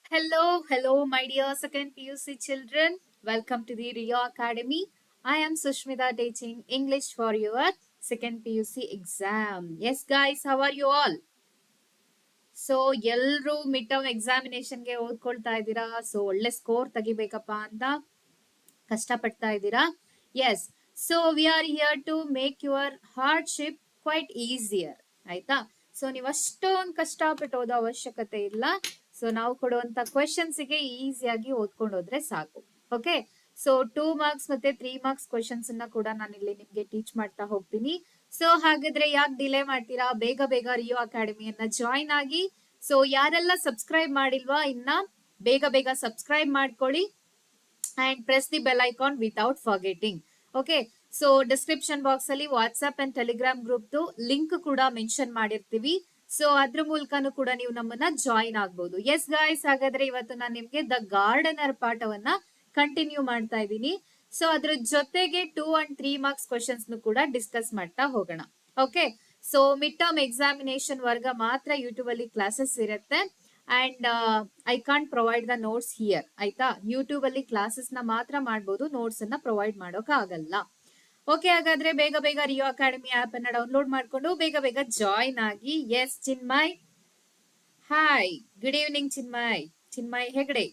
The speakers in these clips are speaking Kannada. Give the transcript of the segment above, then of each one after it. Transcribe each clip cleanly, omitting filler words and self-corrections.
Hello, my dear second PUC children. Welcome to the Rio Academy. I am Sushmita teaching English for your second PUC exam. Yes, guys, how are you all? So ಎಲ್ಲರೂ ಮಿಡ್ ಟರ್ಮ್ ಎಕ್ಸಾಮಿನೇಷನ್ಗೆ ಓದ್ಕೊಳ್ತಾ ಇದ್ದೀರಾ. ಸೊ ಒಳ್ಳೆ ಸ್ಕೋರ್ ತೆಗಿಬೇಕಪ್ಪ ಅಂತ ಕಷ್ಟಪಡ್ತಾ ಇದ್ದೀರಾ. Yes, so we are here to make your hardship quite easier. ಆಯ್ತಾ? ಸೊ ನೀವು ಅಷ್ಟೊಂದು ಕಷ್ಟಪಟ್ಟು ಓದೋ ಅವಶ್ಯಕತೆ ಇಲ್ಲ. ಸೊ ನಾವು ಕೊಡುವಂತ ಕ್ವೆಶನ್ಸ್ಗೆ ಈಸಿಯಾಗಿ ಓದ್ಕೊಂಡು ಹೋದ್ರೆ ಸಾಕು. ಓಕೆ, ಸೊ 2 ಮಾರ್ಕ್ಸ್ ಮತ್ತೆ 3 ಮಾರ್ಕ್ಸ್ ಕ್ವೆಶನ್ಸ್ ಅನ್ನ ಕೂಡ ನಾನು ಇಲ್ಲಿ ನಿಮ್ಗೆ ಟೀಚ್ ಮಾಡ್ತಾ ಹೋಗ್ತೀನಿ. ಸೊ ಹಾಗಾದ್ರೆ ಯಾಕೆ ಡಿಲೇ ಮಾಡ್ತೀರಾ, ಬೇಗ ಬೇಗ ರಿಯೋ ಅಕಾಡೆಮಿಯನ್ನ ಜಾಯಿನ್ ಆಗಿ. ಸೊ ಯಾರೆಲ್ಲ ಸಬ್ಸ್ಕ್ರೈಬ್ ಮಾಡಿಲ್ವಾ, ಇನ್ನ ಬೇಗ ಬೇಗ ಸಬ್ಸ್ಕ್ರೈಬ್ ಮಾಡ್ಕೊಳ್ಳಿ and press the bell icon without forgetting. Okay, so description box ಅಲ್ಲಿ WhatsApp and Telegram group link ಕೂಡ ಮೆನ್ಷನ್ ಮಾಡಿರ್ತೀವಿ. ಸೊ ಅದ್ರ ಮೂಲಕನೂ ಕೂಡ ನೀವು ನಮ್ಮನ್ನ ಜಾಯಿನ್ ಆಗ್ಬಹುದು. ಎಸ್ ಗಾಯ್ಸ್, ಹಾಗಾದ್ರೆ ಇವತ್ತು ನಾನು ನಿಮ್ಗೆ ದ ಗಾರ್ಡನರ್ ಪಾಠವನ್ನ ಕಂಟಿನ್ಯೂ ಮಾಡ್ತಾ ಇದ್ದೀನಿ. ಸೊ ಅದ್ರ ಜೊತೆಗೆ 2 and 3 ಮಾರ್ಕ್ಸ್ ಕ್ವೆಶನ್ಸ್ ಕೂಡ ಡಿಸ್ಕಸ್ ಮಾಡ್ತಾ ಹೋಗೋಣ. Okay, so mid term examination ವರ್ಗ ಮಾತ್ರ ಯೂಟ್ಯೂಬ್ ಅಲ್ಲಿ ಕ್ಲಾಸಸ್ ಇರುತ್ತೆ and I can't provide the notes here. ಆಯ್ತಾ? ಯೂಟ್ಯೂಬ್ ಅಲ್ಲಿ ಕ್ಲಾಸಸ್ ನ ಮಾತ್ರ ಮಾಡಬಹುದು, ನೋಟ್ಸ್ ಅನ್ನ ಪ್ರೊವೈಡ್ ಮಾಡೋಕೆ ಆಗಲ್ಲ. ಓಕೆ, ಹಾಗಾದ್ರೆ ಬೇಗ ಬೇಗ ರಿಯೋ ಅಕಾಡೆಮಿ ಆಪ್ ಅನ್ನ ಡೌನ್ಲೋಡ್ ಮಾಡ್ಕೊಂಡು ಬೇಗ ಬೇಗ ಜಾಯಿನ್ ಆಗಿ. Yes Chinmay, hi, good evening Chinmay Hegde.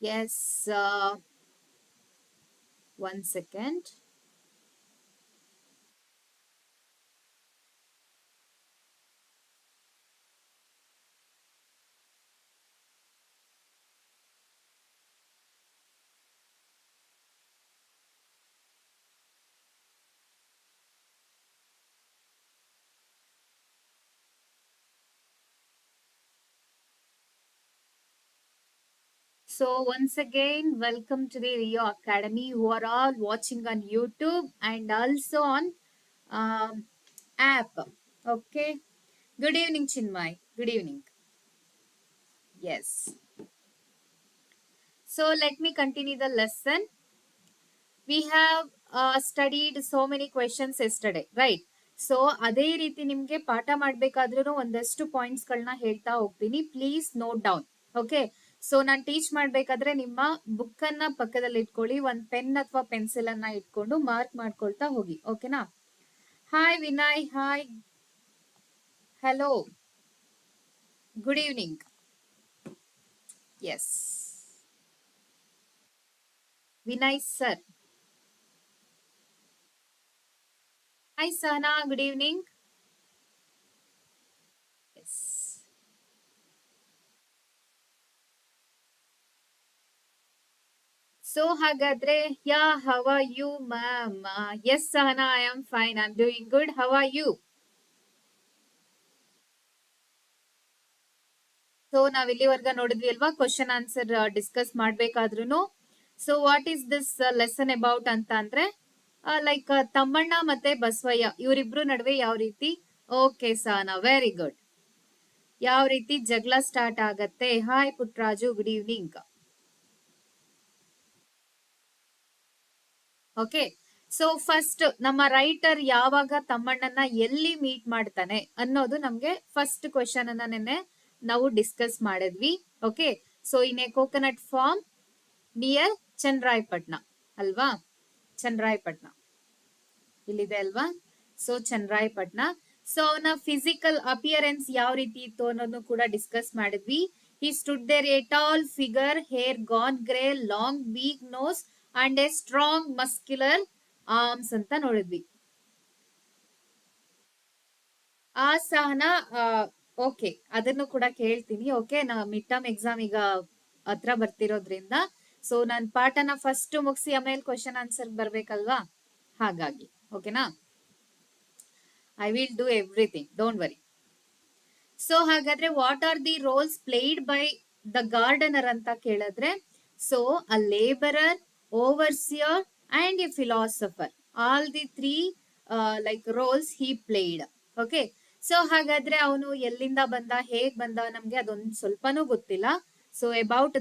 Yes, 1 second. So once again, welcome to the Rio Academy, who are all watching on YouTube and also on app. Okay. Good evening, Chinmay. Good evening. Yes. So let me continue the lesson. We have studied so many questions yesterday, right? So ಅದೇ ರೀತಿ ನಿಮ್ಗೆ ಪಾಠ ಮಾಡ್ಬೇಕಾದ್ರೂ ಒಂದಷ್ಟು ಪಾಯಿಂಟ್ಸ್ ಗಳನ್ನ ಹೇಳ್ತಾ ಹೋಗ್ತೀನಿ. Please note down. Okay, so ನಾನು ಟೀಚ್ ಮಾಡ್ಬೇಕಾದ್ರೆ ನಿಮ್ಮ ಬುಕ್ ಅನ್ನ ಪಕ್ಕದಲ್ಲಿ ಇಟ್ಕೊಳ್ಳಿ, ಒಂದ್ ಪೆನ್ ಅಥವಾ ಪೆನ್ಸಿಲ್ ಅನ್ನ ಇಟ್ಕೊಂಡು ಮಾರ್ಕ್ ಮಾಡ್ಕೊಳ್ತಾ ಹೋಗಿ. ಓಕೆನಾ? Hi Vinay, hi, hello, good evening. Yes, Vinay sir. Hi Sahana, good evening. Yes. So hagadre, yeah, how are you, ma'am? Yes, Sahana, I am fine. I'm doing good. How are you? So ನಾವ್ ಇಲ್ಲಿವರೆಗ ನೋಡಿದ್ವಿ ಅಲ್ವಾ, ಕ್ವಶನ್ ಆನ್ಸರ್ ಡಿಸ್ಕಸ್ ಮಾಡ್ಬೇಕಾದ್ರೂ. So what is this lesson about ಅಂತ ಅಂದ್ರೆ, ಲೈಕ್ ತಮ್ಮಣ್ಣ ಮತ್ತೆ ಬಸವಯ್ಯ ಇವರಿಬ್ರು ನಡುವೆ ಯಾವ ರೀತಿ, ಓಕೆ ಸಹನಾ, ವೆರಿ ಗುಡ್, ಯಾವ ರೀತಿ ಜಗಳ ಸ್ಟಾರ್ಟ್ ಆಗತ್ತೆ. Hi Putraju, good evening. Okay, so first ನಮ್ಮ ರೈಟರ್ ಯಾವಾಗ ತಮ್ಮಣ್ಣನ ಎಲ್ಲಿ ಮೀಟ್ ಮಾಡ್ತಾನೆ ಅನ್ನೋದು ನಮ್ಗೆ ಫಸ್ಟ್ ಕ್ವೆಶನ್ ಅನ್ನ ನೆನ್ನೆ ನಾವು ಡಿಸ್ಕಸ್ ಮಾಡಿದ್ವಿ. Okay, so in a coconut farm near Channarayapatna ಅಲ್ವಾ? ಚನ್ನರಾಯಪಟ್ಟಣ ಇಲ್ಲಿದೆ ಅಲ್ವಾ? ಸೊ ಚನ್ನರಾಯಪಟ್ಟಣ. ಸೊ ಅವನ ಫಿಸಿಕಲ್ ಅಪಿಯರೆನ್ಸ್ ಯಾವ ರೀತಿ ಇತ್ತು ಅನ್ನೋದನ್ನು ಕೂಡ ಡಿಸ್ಕಸ್ ಮಾಡಿದ್ವಿ. He stood there a tall figure, hair gone grey, long big nose and a strong muscular arms ಅಂತ ನೋಡಿದ್ವಿ. ಆ ಸಹನ, ಓಕೆ, ಅದನ್ನು ಕೂಡ ಕೇಳ್ತೀನಿ. ಓಕೆ, ನಾ ಮಿಡ್ ಟರ್ಮ್ ಎಕ್ಸಾಮ್ ಈಗ ಹತ್ರ ಬರ್ತಿರೋದ್ರಿಂದ ಸೊ ನಾನು ಪಾಠನ ಫಸ್ಟ್ ಮುಗಿಸಿ ಆಮೇಲೆ ಕ್ವಶನ್ ಆನ್ಸರ್ ಬರ್ಬೇಕಲ್ವಾ, ಹಾಗಾಗಿ. ಓಕೆನಾ? I will do everything, don't worry. So ಹಾಗಾದ್ರೆ what are the roles played by the gardener ಅಂತ ಕೇಳಿದ್ರೆ, so a labourer, overseer and a philosopher, all the 3 like roles he played. Okay, so ಹಾಗಾದ್ರೆ ಅವನು ಎಲ್ಲಿಂದ ಬಂದ, ಹೇಗ್ ಬಂದ, ನಮ್ಗೆ ಅದೊಂದು ಸ್ವಲ್ಪನೂ ಗೊತ್ತಿಲ್ಲ. So about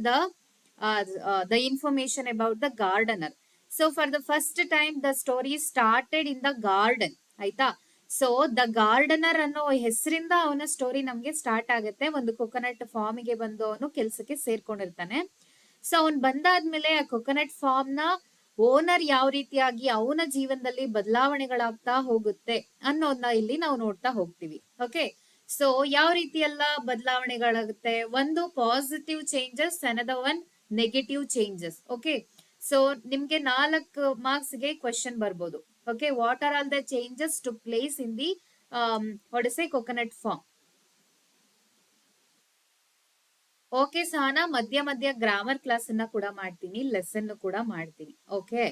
the information about the gardener. So for the first time the story started in the garden. ಆಯ್ತಾ? ಸೊ ದ ಗಾರ್ಡನರ್ ಅನ್ನೋ ಹೆಸರಿಂದ ಅವನ ಸ್ಟೋರಿ ನಮ್ಗೆ ಸ್ಟಾರ್ಟ್ ಆಗುತ್ತೆ. ಒಂದು ಕೊಕೊನಟ್ ಫಾರ್ಮ್ ಗೆ ಬಂದು ಅವನು ಕೆಲ್ಸಕ್ಕೆ ಸೇರ್ಕೊಂಡಿರ್ತಾನೆ. ಸೊ ಅವನ್ ಬಂದಾದ್ಮೇಲೆ ಆ ಕೊಕೊನಟ್ ಫಾರ್ಮ್ ನ ಓನರ್ ಯಾವ ರೀತಿಯಾಗಿ ಅವನ ಜೀವನದಲ್ಲಿ ಬದಲಾವಣೆಗಳಾಗ್ತಾ ಹೋಗುತ್ತೆ ಅನ್ನೋದನ್ನ ಇಲ್ಲಿ ನಾವು ನೋಡ್ತಾ ಹೋಗ್ತೀವಿ. ಓಕೆ, ಸೊ ಯಾವ ರೀತಿ ಎಲ್ಲ ಬದಲಾವಣೆಗಳಾಗುತ್ತೆ, ಒಂದು positive changes, another one negative changes. Okay, so ನಿಮ್ಗೆ 4 ಮಾರ್ಕ್ಸ್ ಗೆ ಕ್ವೆಶನ್ ಬರ್ಬೋದು. Okay, what are all the changes to place in the what is a coconut farm. Okay Sahana, ಮಧ್ಯ ಮಧ್ಯ ಗ್ರಾಮರ್ ಕ್ಲಾಸ್ ಅನ್ನ ಕೂಡ ಮಾಡ್ತೀನಿ, ಲೆಸನ್ ಕೂಡ ಮಾಡ್ತೀನಿ. Okay,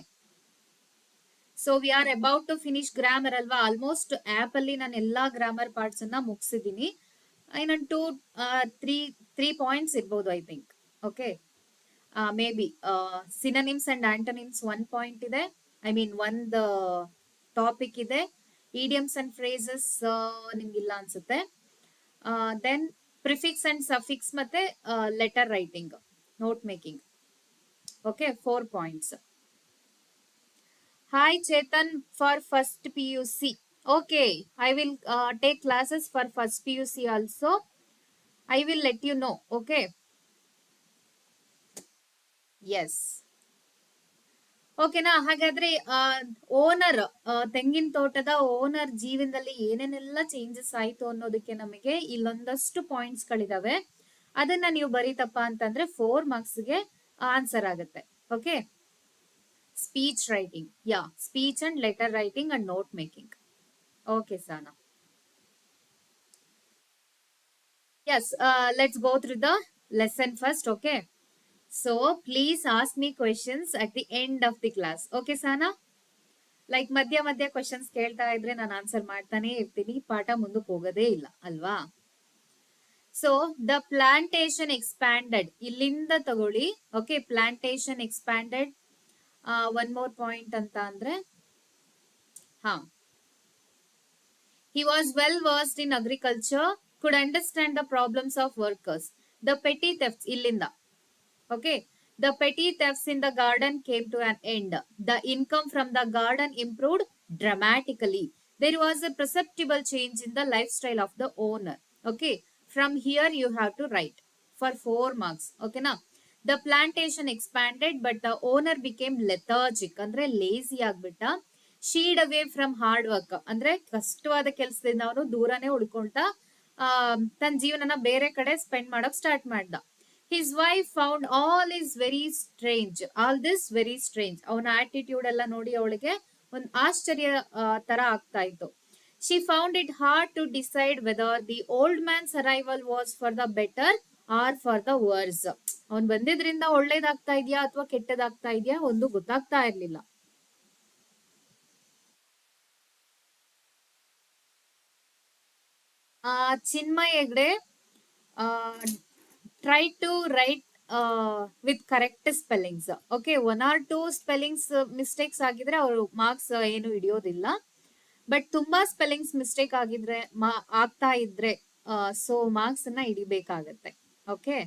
so we are about to finish grammar ಅಲ್ವಾ. ಆಲ್ಮೋಸ್ಟ್ ಆಪ್ ಅಲ್ಲಿ ನಾನು ಎಲ್ಲಾ ಗ್ರಾಮರ್ ಪಾರ್ಟ್ಸ್ ಅನ್ನ ಮುಗಿಸಿದೀನಿ. ಇನ್ನೊಂದು 3 ಪಾಯಿಂಟ್ಸ್ ಇರ್ಬೋದು I think. Okay, may be synonyms and antonyms 1 point ಇದೆ, ಐ ಮೀನ್ ಒಂದು ಟಾಪಿಕ್ ಇದೆ. ಇಡಿಯಮ್ಸ್ ಅಂಡ್ ಫ್ರೇಸಸ್ ನಿಮ್ಗಿಲ್ಲ ಅನ್ಸುತ್ತೆ. ದೆನ್ ಪ್ರಿಫಿಕ್ಸ್ ಅಂಡ್ ಸಫಿಕ್ಸ್ ಮತ್ತೆ letter writing, note making. Okay, 4 points. Hi Chetan, for first PUC. Okay, I will take classes for first PUC also. I will let you know. Okay. Yes. ಓಕೆನಾ, ಹಾಗಾದ್ರೆ ಓನರ್, ತೆಂಗಿನ ತೋಟದ ಓನರ್ ಜೀವನದಲ್ಲಿ ಏನೇನೆಲ್ಲ ಚೇಂಜಸ್ ಆಯ್ತು ಅನ್ನೋದಕ್ಕೆ ನಮಗೆ ಇಲ್ಲೊಂದಷ್ಟು ಪಾಯಿಂಟ್ಸ್ ಗಳಿದಾವೆ. ಅದನ್ನ ನೀವು ಬರೀತಪ್ಪ ಅಂತಂದ್ರೆ 4 ಮಾರ್ಕ್ಸ್ ಗೆ ಆನ್ಸರ್ ಆಗುತ್ತೆ. Okay, speech writing, yeah, speech and letter writing and note making. Okay Sana, yes, let's go through the lesson first. Okay, so please ask me questions at the end of the class. Okay sana, like ಮಧ್ಯ ಮಧ್ಯ ಕ್ವೆಶನ್ಸ್ ಕೇಳ್ತಾ ಇದ್ರೆ ನಾನು ಆನ್ಸರ್ ಮಾಡ್ತಾನೆ ಇರ್ತೀನಿ, ಪಾಠ ಮುಂದಕ್ಕೆ ಹೋಗೋದೇ ಇಲ್ಲ ಅಲ್ವಾ. ಸೊ ದ ಪ್ಲಾಂಟೇಶನ್ ಎಕ್ಸ್ಪ್ಯಾಂಡೆಡ್, ಇಲ್ಲಿಂದ ತಗೊಳ್ಳಿ. Okay, plantation expanded. One more point ಅಂತ ಅಂದ್ರೆ, ಹಾ, he was well versed in agriculture, could understand the problems of workers. The petty thefts, illinda. Okay, the petty thefts in the garden came to an end. The income from the garden improved dramatically. There was a perceptible change in the lifestyle of the owner. Okay, from here you have to write for 4 marks. Okay na, the plantation expanded but the owner became lethargic, ಅಂದ್ರೆ lazy ಆಗ್ಬಿಟ್ಟ. Shied away from hard work, ಅಂದ್ರೆ ಕಷ್ಟವಾದ ಕೆಲಸದಿಂದ ಅವನು ದೂರನೇ ಉಳ್ಕೊಂತಾ ತನ್ನ ಜೀವನನ ಬೇರೆ ಕಡೆ ಸ್ಪೆಂಡ್ ಮಾಡಕ್ ಸ್ಟಾರ್ಟ್ ಮಾಡ್ದ. His wife found all is very strange, all this very strange. ಅವನ ಆಟಿಟ್ಯೂಡ್ ಎಲ್ಲ ನೋಡಿ ಅವಳಿಗೆ ಒಂದು ಆಶ್ಚರ್ಯ ತರ ಆಗ್ತಾ ಇತ್ತು. She found it hard to decide whether the old man's arrival was for the better or for the worse. ಅವ್ನ್ ಬಂದಿದ್ರಿಂದ ಒಳ್ಳೇದಾಗ್ತಾ ಇದೆಯಾ ಅಥವಾ ಕೆಟ್ಟದಾಗ್ತಾ ಇದೆಯಾ ಒಂದು ಗೊತ್ತಾಗ್ತಾ ಇರ್ಲಿಲ್ಲ. Chinmay Hegde, try to write with correct spellings. Okay, 1 or 2 spellings mistakes ಆಗಿದ್ರೆ ಅವರು ಮಾರ್ಕ್ಸ್ ಏನು ಹಿಡಿಯೋದಿಲ್ಲ. ಬಟ್ ತುಂಬಾ ಸ್ಪೆಲ್ಲಿಂಗ್ಸ್ ಮಿಸ್ಟೇಕ್ ಆಗಿದ್ರೆ ಆಗ್ತಾ ಇದ್ರೆ ಸೊ ಮಾರ್ಕ್ಸ್ ಅನ್ನ ಹಿಡಿಬೇಕಾಗತ್ತೆ. Okay,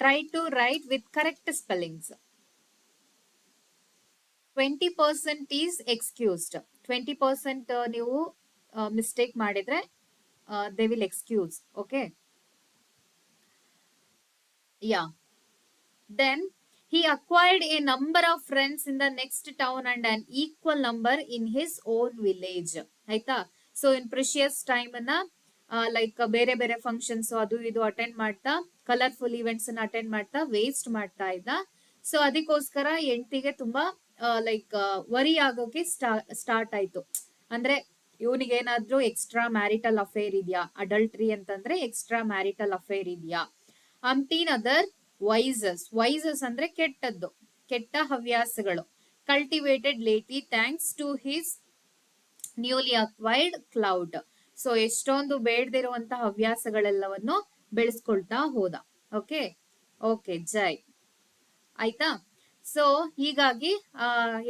try to write with correct spellings. 20% is excused. 20% ನೀವು ಮಿಸ್ಟೇಕ್ ಮಾಡಿದ್ರೆ they will excuse. Okay, yeah. Then he acquired a number of friends in the next town and an equal number in his own village. ಆಯ್ತಾ, ಸೊ ಇನ್ ಪ್ರಿಷಿಯಸ್ ಟೈಮ್ ಅನ್ನ ಲೈಕ್ ಬೇರೆ ಬೇರೆ ಫಂಕ್ಷನ್ಸ್ ಅದು ಇದು ಅಟೆಂಡ್ ಮಾಡ್ತಾ, ಕಲರ್ಫುಲ್ ಇವೆಂಟ್ಸ್ ಅನ್ನ ಅಟೆಂಡ್ ಮಾಡ್ತಾ ವೇಸ್ಟ್ ಮಾಡ್ತಾ ಇದ್ದ. ಸೊ ಅದಕ್ಕೋಸ್ಕರ ಹೆಂಡತಿಗೆ ತುಂಬಾ ಲೈಕ್ ವರಿ ಆಗೋಕೆ ಸ್ಟಾರ್ಟ್ ಆಯ್ತು. ಅಂದ್ರೆ ಇವನಿಗೆ ಏನಾದ್ರೂ ಎಕ್ಸ್ಟ್ರಾ ಮ್ಯಾರಿಟಲ್ ಅಫೇರ್ ಇದೆಯಾ, ಅಡಲ್ಟ್ರಿ ಅಂತಂದ್ರೆ ಎಕ್ಸ್ಟ್ರಾ ಮ್ಯಾರಿಟಲ್ ಅಫೇರ್ ಇದೆಯಾ. ಅಂಟೀನ್ ಅದರ್ ವೈಸಸ್, ವೈಸಸ್ ಅಂದ್ರೆ ಕೆಟ್ಟದ್ದು, ಕೆಟ್ಟ ಹವ್ಯಾಸಗಳು. Cultivated lately thanks to his newly acquired clout. So ಎಷ್ಟೊಂದು ಬೇಡದಿರುವಂತ ಹವ್ಯಾಸಗಳೆಲ್ಲವನ್ನು ಬೆಳೆಸ್ಕೊಳ್ತಾ ಹೋದ. ಓಕೆ, ಓಕೆ ಜೈ ಆಯ್ತಾ. ಸೊ ಹೀಗಾಗಿ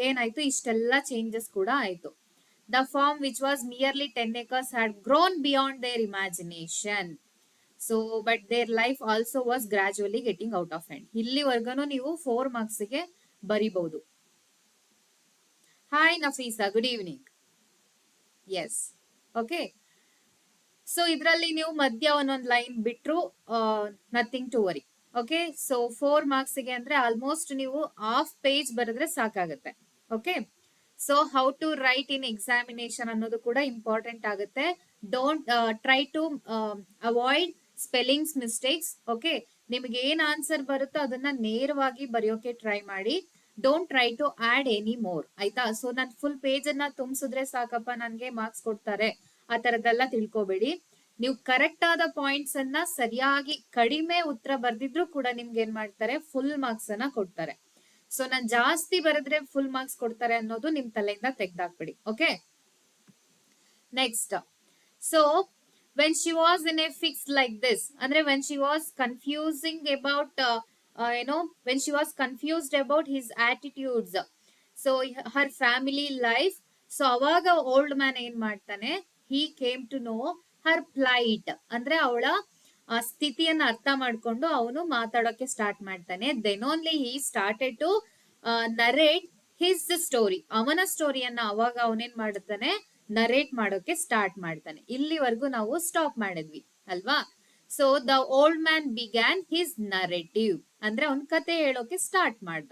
ಏನಾಯ್ತು, ಇಷ್ಟೆಲ್ಲ ಚೇಂಜಸ್ ಕೂಡ ಆಯ್ತು. The farm, which was merely 10 acres, had grown beyond their imagination. So, but their life also was gradually getting out of hand. ಇಲ್ಲಿವರೆಗೂ ನೀವು 4 ಮಾರ್ಕ್ಸ್ ಗೆ ಬರಿಬಹುದು. Hi Nafisa, good evening. Yes. Okay. So ಇದರಲ್ಲಿ ನೀವು ಮಧ್ಯ ಒಂದೊಂದು ಲೈನ್ ಬಿಟ್ರು nothing to worry. Okay, so 4 ಮಾರ್ಕ್ಸ್ಗೆ ಅಂದ್ರೆ ಆಲ್ಮೋಸ್ಟ್ ನೀವು ಹಾಫ್ ಪೇಜ್ ಬರೆದ್ರೆ ಸಾಕಾಗುತ್ತೆ. Okay, so how to write in examination ಅನ್ನೋದು ಕೂಡ ಇಂಪಾರ್ಟೆಂಟ್ ಆಗುತ್ತೆ. Don't try to avoid spellings mistakes. Okay, ನಿಮ್ಗೆ ಏನ್ ಆನ್ಸರ್ ಬರುತ್ತೋ ಅದನ್ನ ನೇರವಾಗಿ ಬರೆಯೋಕೆ ಟ್ರೈ ಮಾಡಿ. Don't try to add any more, ಆಯ್ತಾ? ಸೊ ನಾನು ಫುಲ್ ಪೇಜ್ ಅನ್ನ ತುಂಬಿಸಿದ್ರೆ ಸಾಕಪ್ಪ ನನ್ಗೆ ಮಾರ್ಕ್ಸ್ ಕೊಡ್ತಾರೆ ಆ ತರದ್ದೆಲ್ಲ ತಿಳ್ಕೊಬೇಡಿ. ನೀವು ಕರೆಕ್ಟ್ ಆದ ಪಾಯಿಂಟ್ಸ್ ಅನ್ನ ಸರಿಯಾಗಿ ಕಡಿಮೆ ಉತ್ತರ ಬರ್ದಿದ್ರು ಕೂಡ ನಿಮ್ಗೆ ಏನ್ ಮಾಡ್ತಾರೆ, ಫುಲ್ ಮಾರ್ಕ್ಸ್ ಅನ್ನ ಕೊಡ್ತಾರೆ. ಸೊ ನಾನ್ ಜಾಸ್ತಿ ಬರೆದ್ರೆ ಫುಲ್ ಮಾರ್ಕ್ಸ್ ಕೊಡ್ತಾರೆ ಅನ್ನೋದು ನಿಮ್ ತಲೆಯಿಂದ ತೆಗ್ದಾಕ್ಬಿಡಿ. Okay, next. So when she was in a fix like this, ಅಂದ್ರೆ when she was confusing about when she was confused about his attitudes, so her family life. So ಅವಾಗ ಓಲ್ಡ್ ಮ್ಯಾನ್ ಏನ್ ಮಾಡ್ತಾನೆ, he came to know her plight, ಅಂದ್ರೆ ಅವಳ ಸ್ಥಿತಿಯನ್ನ ಅರ್ಥ ಮಾಡ್ಕೊಂಡು ಅವನು ಮಾತಾಡೋಕೆ ಸ್ಟಾರ್ಟ್ ಮಾಡ್ತಾನೆ. Then only he started to narrate his story, ಅವನ ಸ್ಟೋರಿಯನ್ನ ಅವಾಗ ಅವನೇನ್ ಮಾಡುತ್ತಾನೆ, ನರೇಟ್ ಮಾಡೋಕೆ ಸ್ಟಾರ್ಟ್ ಮಾಡ್ತಾನೆ. ಇಲ್ಲಿವರೆಗೂ ನಾವು ಸ್ಟಾಪ್ ಮಾಡಿದ್ವಿ ಅಲ್ವಾ? So the old man began his narrative, ಅಂದ್ರೆ ಅವನ್ ಕತೆ ಹೇಳೋಕೆ ಸ್ಟಾರ್ಟ್ ಮಾಡ್ದ.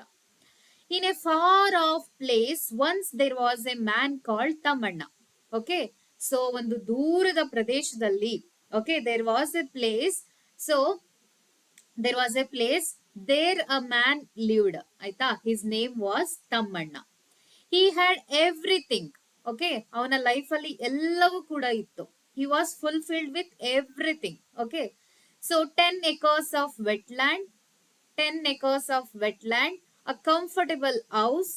In a far off place, once there was a man called Tamanna. Okay, so ಒಂದು ದೂರದ ಪ್ರದೇಶದಲ್ಲಿ, okay, there was a place. So there was a place, there a man lived, ಆಯ್ತಾ? His name was Tamanna. He had everything. Okay, ಅವನ ಲೈಫ್ ಅಲ್ಲಿ ಎಲ್ಲವೂ ಕೂಡ ಇತ್ತು. He was fulfilled with everything. Okay, so 10 acres of wetland, 10 acres of wetland, a comfortable house,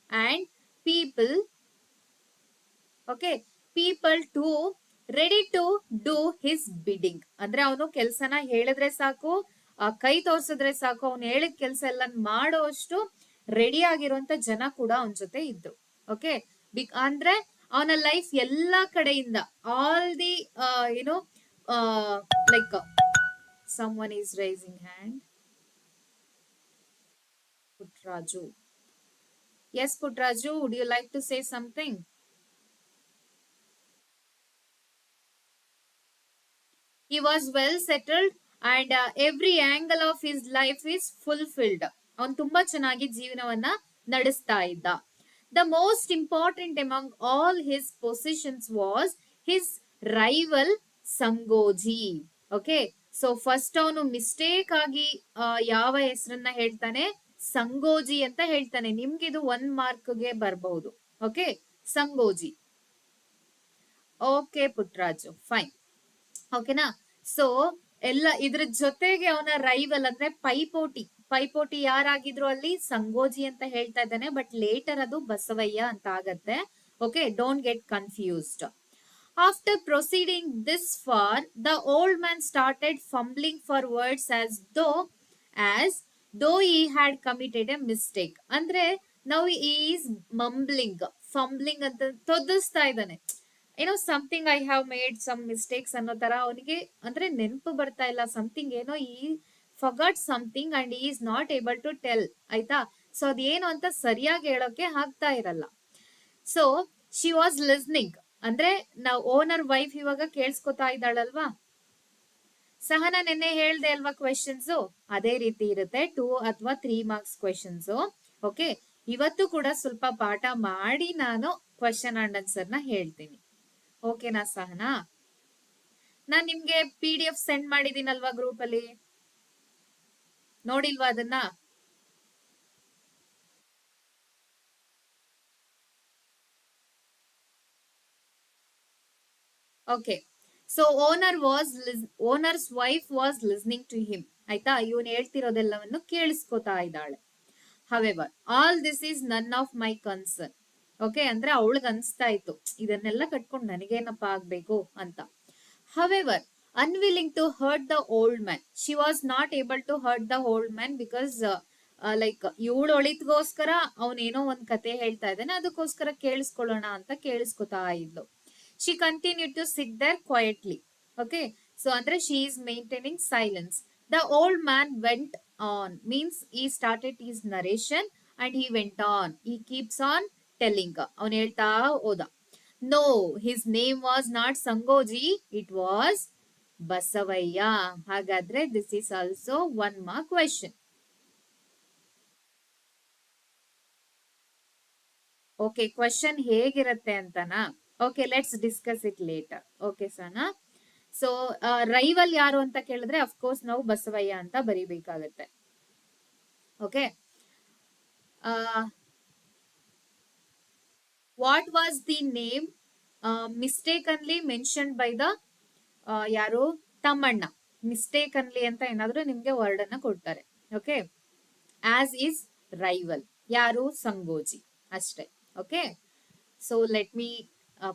and people, okay, people too ready to do his bidding. ಅಂದ್ರೆ ಅವನು ಕೆಲ್ಸನ ಹೇಳಿದ್ರೆ ಸಾಕು, ಕೈ ತೋರ್ಸಿದ್ರೆ ಸಾಕು, ಅವನು ಹೇಳಿದ ಕೆಲ್ಸ ಎಲ್ಲ ಮಾಡೋ ಅಷ್ಟು ರೆಡಿ ಆಗಿರುವಂತ ಜನ ಕೂಡ ಅವನ ಜೊತೆ ಇದ್ರು. ಓಕೆ, ಅಂದ್ರೆ ಅವನ ಲೈಫ್ ಎಲ್ಲಾ ಕಡೆಯಿಂದ, all the like someone is raising hand. Putraju. Yes, Putraju, would you like to say something? He was well settled and every angle of his life is fulfilled. ಅವನು ತುಂಬಾ ಚೆನ್ನಾಗಿ ಜೀವನವನ್ನ ನಡೆಸ್ತಾ ಇದ್ದ. The most important among all his possessions was his rival Sangoji. Okay, so first ಅವನು ಮಿಸ್ಟೇಕ್ ಆಗಿ ಯಾವ ಹೆಸರನ್ನ ಹೇಳ್ತಾನೆ, ಸಂಗೋಜಿ ಅಂತ ಹೇಳ್ತಾನೆ. ನಿಮ್ಗಿದು 1 ಮಾರ್ಕ್ಗೆ ಬರಬಹುದು. Okay, Sangoji. Okay Putraju, fine. ಓಕೆನಾ? ಸೊ ಎಲ್ಲ ಇದ್ರ ಜೊತೆಗೆ ಅವನ ರೈವಲ್ ಅಂದ್ರೆ ಪೈಪೋಟಿ ಯಾರಾಗಿದ್ರು ಅಲ್ಲಿ, ಸಂಗೋಜಿ ಅಂತ ಹೇಳ್ತಾ ಇದ್ದಾನೆ, ಬಟ್ ಲೇಟರ್ ಅದು ಬಸವಯ್ಯ ಅಂತ ಆಗತ್ತೆ. Okay, don't get confused. After proceeding this far, the old man started fumbling for words as though he had committed a mistake. ಅಂದ್ರೆ now he is fumbling ಅಂತ ತೊದಸ್ತಾ ಇದ್ದಾನೆ. Something I have made some mistakes ಅನ್ನೋ ತರ ಅವನಿಗೆ ಅಂದ್ರೆ ನೆನಪು ಬರ್ತಾ ಇಲ್ಲ. ಸಮಥಿಂಗ್ ಏನೋ he forgot something and he is not able to tell, ಆಯ್ತಾ? ಸೊ ಅದೇನು ಅಂತ ಸರಿಯಾಗಿ ಹೇಳೋಕೆ ಆಗ್ತಾ ಇರಲ್ಲ. ಸೊ ಶಿ ವಾಸ್ ಲಿಸ್ನಿಂಗ್, ಅಂದ್ರೆ ನಾವು ಓನರ್ ವೈಫ್ ಇವಾಗ ಕೇಳಿಸ್ಕೊತಾ ಇದ್ದಾಳಲ್ವಾ? ಸಹನಾ ನೆನ್ನೆ ಹೇಳ್ದೆ ಅಲ್ವಾ ಕ್ವೆಶನ್ಸ್, ಅದೇ ರೀತಿ ಇರುತ್ತೆ 2 ಅಥವಾ 3 ಮಾರ್ಕ್ಸ್ ಕ್ವೆಶನ್ಸ್. ಓಕೆ, ಇವತ್ತು ಕೂಡ ಸ್ವಲ್ಪ ಪಾಠ ಮಾಡಿ ನಾನು ಕ್ವೆಶನ್ ಅಂಡ್ ಆನ್ಸರ್ ನ ಹೇಳ್ತೀನಿ. ಓಕೆನಾ ಸಹನಾ? ನಾನ್ ನಿಮ್ಗೆ PDF ಸೆಂಡ್ ಮಾಡಿದೀನಲ್ವಾ ಗ್ರೂಪ್ ಅಲ್ಲಿ, ನೋಡಿಲ್ವಾ ಅದನ್ನ? Okay, so owner's wife was listening to him, ಆಯ್ತಾ? ಇವನ್ ಹೇಳ್ತಿರೋದೆಲ್ಲವನ್ನು ಕೇಳಿಸ್ಕೊತಾ ಇದ್ದಾಳೆ. However all this is none of my concern. Okay, ಅಂದ್ರೆ ಅವಳಿಗೆ ಅನ್ಸ್ತಾ ಇತ್ತು ಇದನ್ನೆಲ್ಲ ಕಟ್ಕೊಂಡು ನನಗೇನಪ್ಪ ಆಗ್ಬೇಕು ಅಂತ. However unwilling to hurt the old man, she was not able to hurt the old man because like ಇವಳು ಒಳಿತ್ಗೋಸ್ಕರ ಅವನೇನೋ ಒಂದ್ ಕತೆ ಹೇಳ್ತಾ ಇದ್ದಾನೆ, ಅದಕ್ಕೋಸ್ಕರ ಕೇಳಿಸ್ಕೊಳ್ಳೋಣ ಅಂತ ಕೇಳಿಸ್ಕೊತಾ ಇದ್ಲು. She continued to sit there quietly. Okay, so andre she is maintaining silence. The old man went on, means he started his narration and he went on. He keeps on telling. ಅವನು ಹೇಳ್ತಾ ಹೋದ. No, his name was not Sangoji, it was Basavayya. ಹಾಗಾದ್ರೆ this is also 1 mark question. Okay, question ಹೇಗಿರುತ್ತೆ ಅಂತನಾ? Okay, let's discuss it later. Okay Sana? So rival ಯಾರು ಅಂತ ಕೇಳಿದ್ರೆ ಅಫ್ಕೋರ್ಸ್ ನಾವು ಬಸವಯ್ಯ ಅಂತ ಬರಿಬೇಕಾಗತ್ತೆ. Okay, what was the name mistakenly mentioned by the ಯಾರು? ತಮ್ಮಣ್ಣ. ಮಿಸ್ಟೇಕನ್ಲಿ ಅಂತ ಏನಾದ್ರು ನಿಮ್ಗೆ ವರ್ಡ್ ಅನ್ನ ಕೊಡ್ತಾರೆ. ಓಕೆ, ಆಸ್ ಇಸ್ ರೈವಲ್ ಯಾರು? ಸಂಗೋಜಿ ಅಷ್ಟೇ. Okay, so let me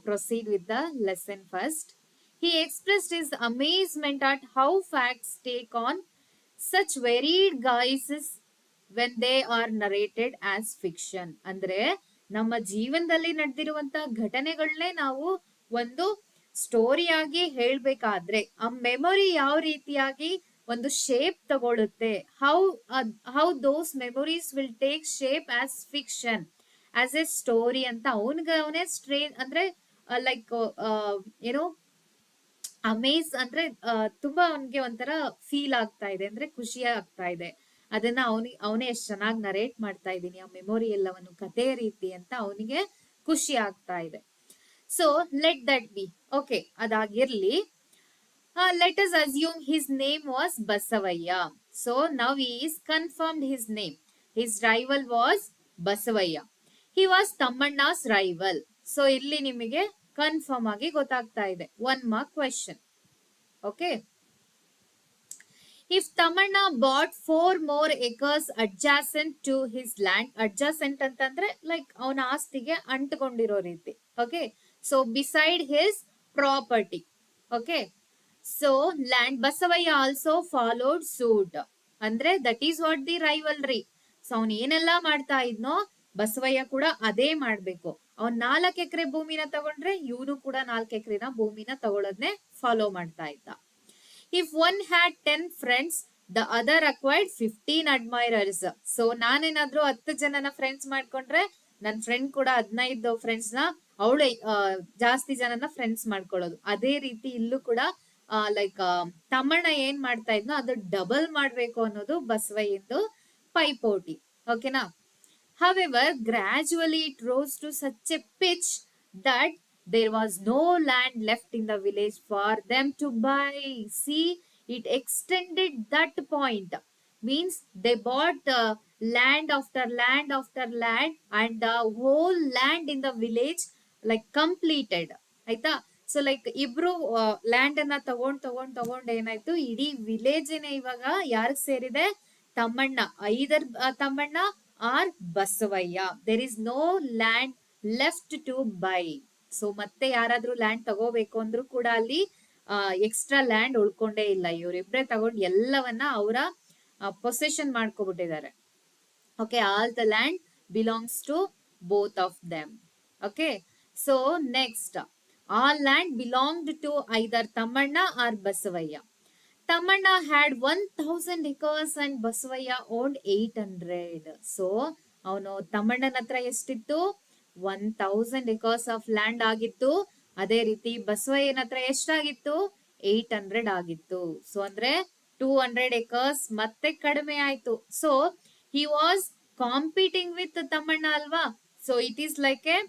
proceed with the lesson first. He expressed his amazement at how facts take on such varied guises when they are narrated as fiction. ಅಂದ್ರೆ ನಮ್ಮ ಜೀವನದಲ್ಲಿ ನಡೆದಿರುವಂತ ಘಟನೆಗಳನ್ನೇ ನಾವು ಒಂದು ಸ್ಟೋರಿಯಾಗಿ ಹೇಳ್ಬೇಕಾದ್ರೆ ಆ ಮೆಮೊರಿ ಯಾವ ರೀತಿಯಾಗಿ ಒಂದು ಶೇಪ್ ತಗೊಳುತ್ತೆ, how those memories will take shape as fiction, as A story ಅಂತ ಅವನೇ ಅಂದ್ರೆ ಲೈಕ್ ಏನೋ ಅಮೇಜ್ ಅಂದ್ರೆ ತುಂಬಾ ಅವನ್ಗೆ ಒಂಥರ ಫೀಲ್ ಆಗ್ತಾ ಇದೆ, ಅಂದ್ರೆ ಖುಷಿ ಆಗ್ತಾ ಇದೆ. ಅದನ್ನ ಅವನೇ ಎಷ್ಟು ಚೆನ್ನಾಗಿ ನರೇಟ್ ಮಾಡ್ತಾ ಇದ್ದೀನಿ, ಆ ಮೆಮೊರಿ ಎಲ್ಲವನ್ನು ಕಥೆ ರೀತಿ ಅಂತ ಅವನಿಗೆ ಖುಷಿ ಆಗ್ತಾ ಇದೆ. So let that be. Okay, ಅದಾಗಿರ್ಲಿ. Let us assume his name was Basavaya. So now he is confirmed his name. His rival was Basavaya. He was Tammanna's rival. So ಇಲ್ಲಿ ನಿಮಗೆ ಕನ್ಫರ್ಮ್ ಆಗಿ ಗೊತ್ತಾಗ್ತಾ ಇದೆ. 1 mark question. Okay. If Tamanna bought 4 more acres adjacent to his land, adjacent ಅಂತಂದ್ರೆ ಲೈಕ್ ಅವನ ಆಸ್ತಿಗೆ ಅಂಟಿಕೊಂಡಿರೋ ರೀತಿ. Okay. So beside his property. Okay. So land, Basavaya also followed suit. ಅಂದ್ರೆ that is what the rivalry. So ಅವನ್ ಏನೆಲ್ಲಾ ಮಾಡ್ತಾ ಇದ್ನೋ ಬಸವಯ್ಯ ಕೂಡ ಅದೇ ಮಾಡ್ಬೇಕು. ಅವನ್ 4 ಎಕರೆ ಭೂಮಿನ ತಗೊಂಡ್ರೆ ಇವನು ಕೂಡ 4 ಎಕರೆನ ಭೂಮಿನ ತಗೊಳ್ಳೋದ್ನೆ ಫಾಲೋ ಮಾಡ್ತಾ ಇದ್ದ. If one had 10 friends, the other acquired 15 admirers. So ನಾನೇನಾದ್ರೂ 10 ಜನನ ಫ್ರೆಂಡ್ಸ್ ಮಾಡ್ಕೊಂಡ್ರೆ ನನ್ ಫ್ರೆಂಡ್ ಕೂಡ 15 ಫ್ರೆಂಡ್ಸ್ ನ ಅವಳು ಜಾಸ್ತಿ ಜನನ ಫ್ರೆಂಡ್ಸ್ ಮಾಡ್ಕೊಳ್ಳೋದು. ಅದೇ ರೀತಿ ಇಲ್ಲೂ ಕೂಡ ಲೈಕ್ ತಮ್ಮಣ್ಣ ಏನ್ ಮಾಡ್ತಾ ಇದ್ನೋ ಅದು ಡಬಲ್ ಮಾಡ್ಬೇಕು ಅನ್ನೋದು ಬಸವಯ್ಯಂದು ಪೈಪೋಟಿ. ಓಕೆನಾ? However, gradually it rose to such a pitch that there was no land left in the village for them to buy. See, it extended that point. Means they bought land after land after land, and the whole land in the village like completed. ಆಯ್ತಾ? ಸೊ ಲೈಕ್ ಇಬ್ರು ಲ್ಯಾಂಡ್ ಅನ್ನ ತಗೊಂಡ್ ಏನಾಯ್ತು, ಇಡೀ ವಿಲೇಜ್ ಇವಾಗ ಯಾರಿಗ್ ಸೇರಿದೆ? Thammanna. Either Thammanna or Basavayya. There is no land left to buy. So ಮತ್ತೆ ಯಾರಾದ್ರೂ ಲ್ಯಾಂಡ್ ತಗೋಬೇಕು ಅಂದ್ರೂ ಕೂಡ ಅಲ್ಲಿ ಎಕ್ಸ್ಟ್ರಾ ಲ್ಯಾಂಡ್ ಉಳ್ಕೊಂಡೇ ಇಲ್ಲ. ಇವರಿಬ್ರೆ ತಗೊಂಡ್ ಎಲ್ಲವನ್ನ ಅವರ ಪೊಸೆಷನ್ ಮಾಡ್ಕೊಬಿಟ್ಟಿದ್ದಾರೆ. Okay, all the land belongs to both of them. Okay, so next, all land belonged to either Tammanna or Basavaya. Tammanna had 1000 acres and Basavaya owned 800. So, ಅವನು ತಮ್ಮಣ್ಣನ ಹತ್ರ ಎಷ್ಟಿತ್ತು? 1000 acres ಆಫ್ ಲ್ಯಾಂಡ್ ಆಗಿತ್ತು. ಅದೇ ರೀತಿ ಬಸವಯ್ಯನ ಹತ್ರ ಎಷ್ಟಾಗಿತ್ತು? 800 ಆಗಿತ್ತು. ಸೊ ಅಂದ್ರೆ 200 acres ಮತ್ತೆ ಕಡಿಮೆ ಆಯ್ತು. So he was competing with Thammanna ಅಲ್ವಾ? So it is like a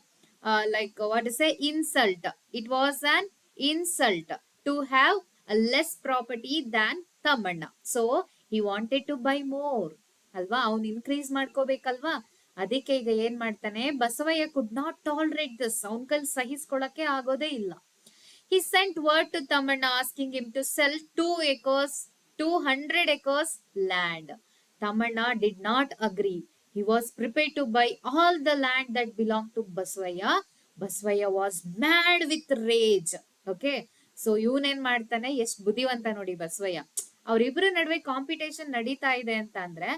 like what to say, insult. It was an insult to have a less property than Tammanna. So he wanted to buy more. ಅಲ್ವಾ? ಅವ್ನು ಇನ್ಕ್ರೀಸ್ ಮಾಡ್ಕೋಬೇಕಲ್ವಾ? ಅದಕ್ಕೆ ಈಗ ಏನ್ ಮಾಡ್ತಾನೆ, Basavayya could not tolerate this. ಅವನ್ ಕೈಲಿ ಸಹಿಸ್ಕೊಳಕ್ಕೆ ಆಗೋದೇ ಇಲ್ಲ. He sent word to Tammanna asking him to sell 200 acres land. Tammanna did not agree. He was prepared to buy all the land that belonged to Basavaya. Basavaya was mad with rage. Okay, so ಇವನೇನ್ ಮಾಡ್ತಾನೆ, ಎಷ್ಟ್ ಬುದ್ಧಿವಂತ ನೋಡಿ ಬಸವಯ್ಯ. ಅವ್ರಿಬ್ರು ನಡುವೆ ಕಾಂಪಿಟೇಷನ್ ನಡೀತಾ ಇದೆ ಅಂತ ಅಂದ್ರೆ,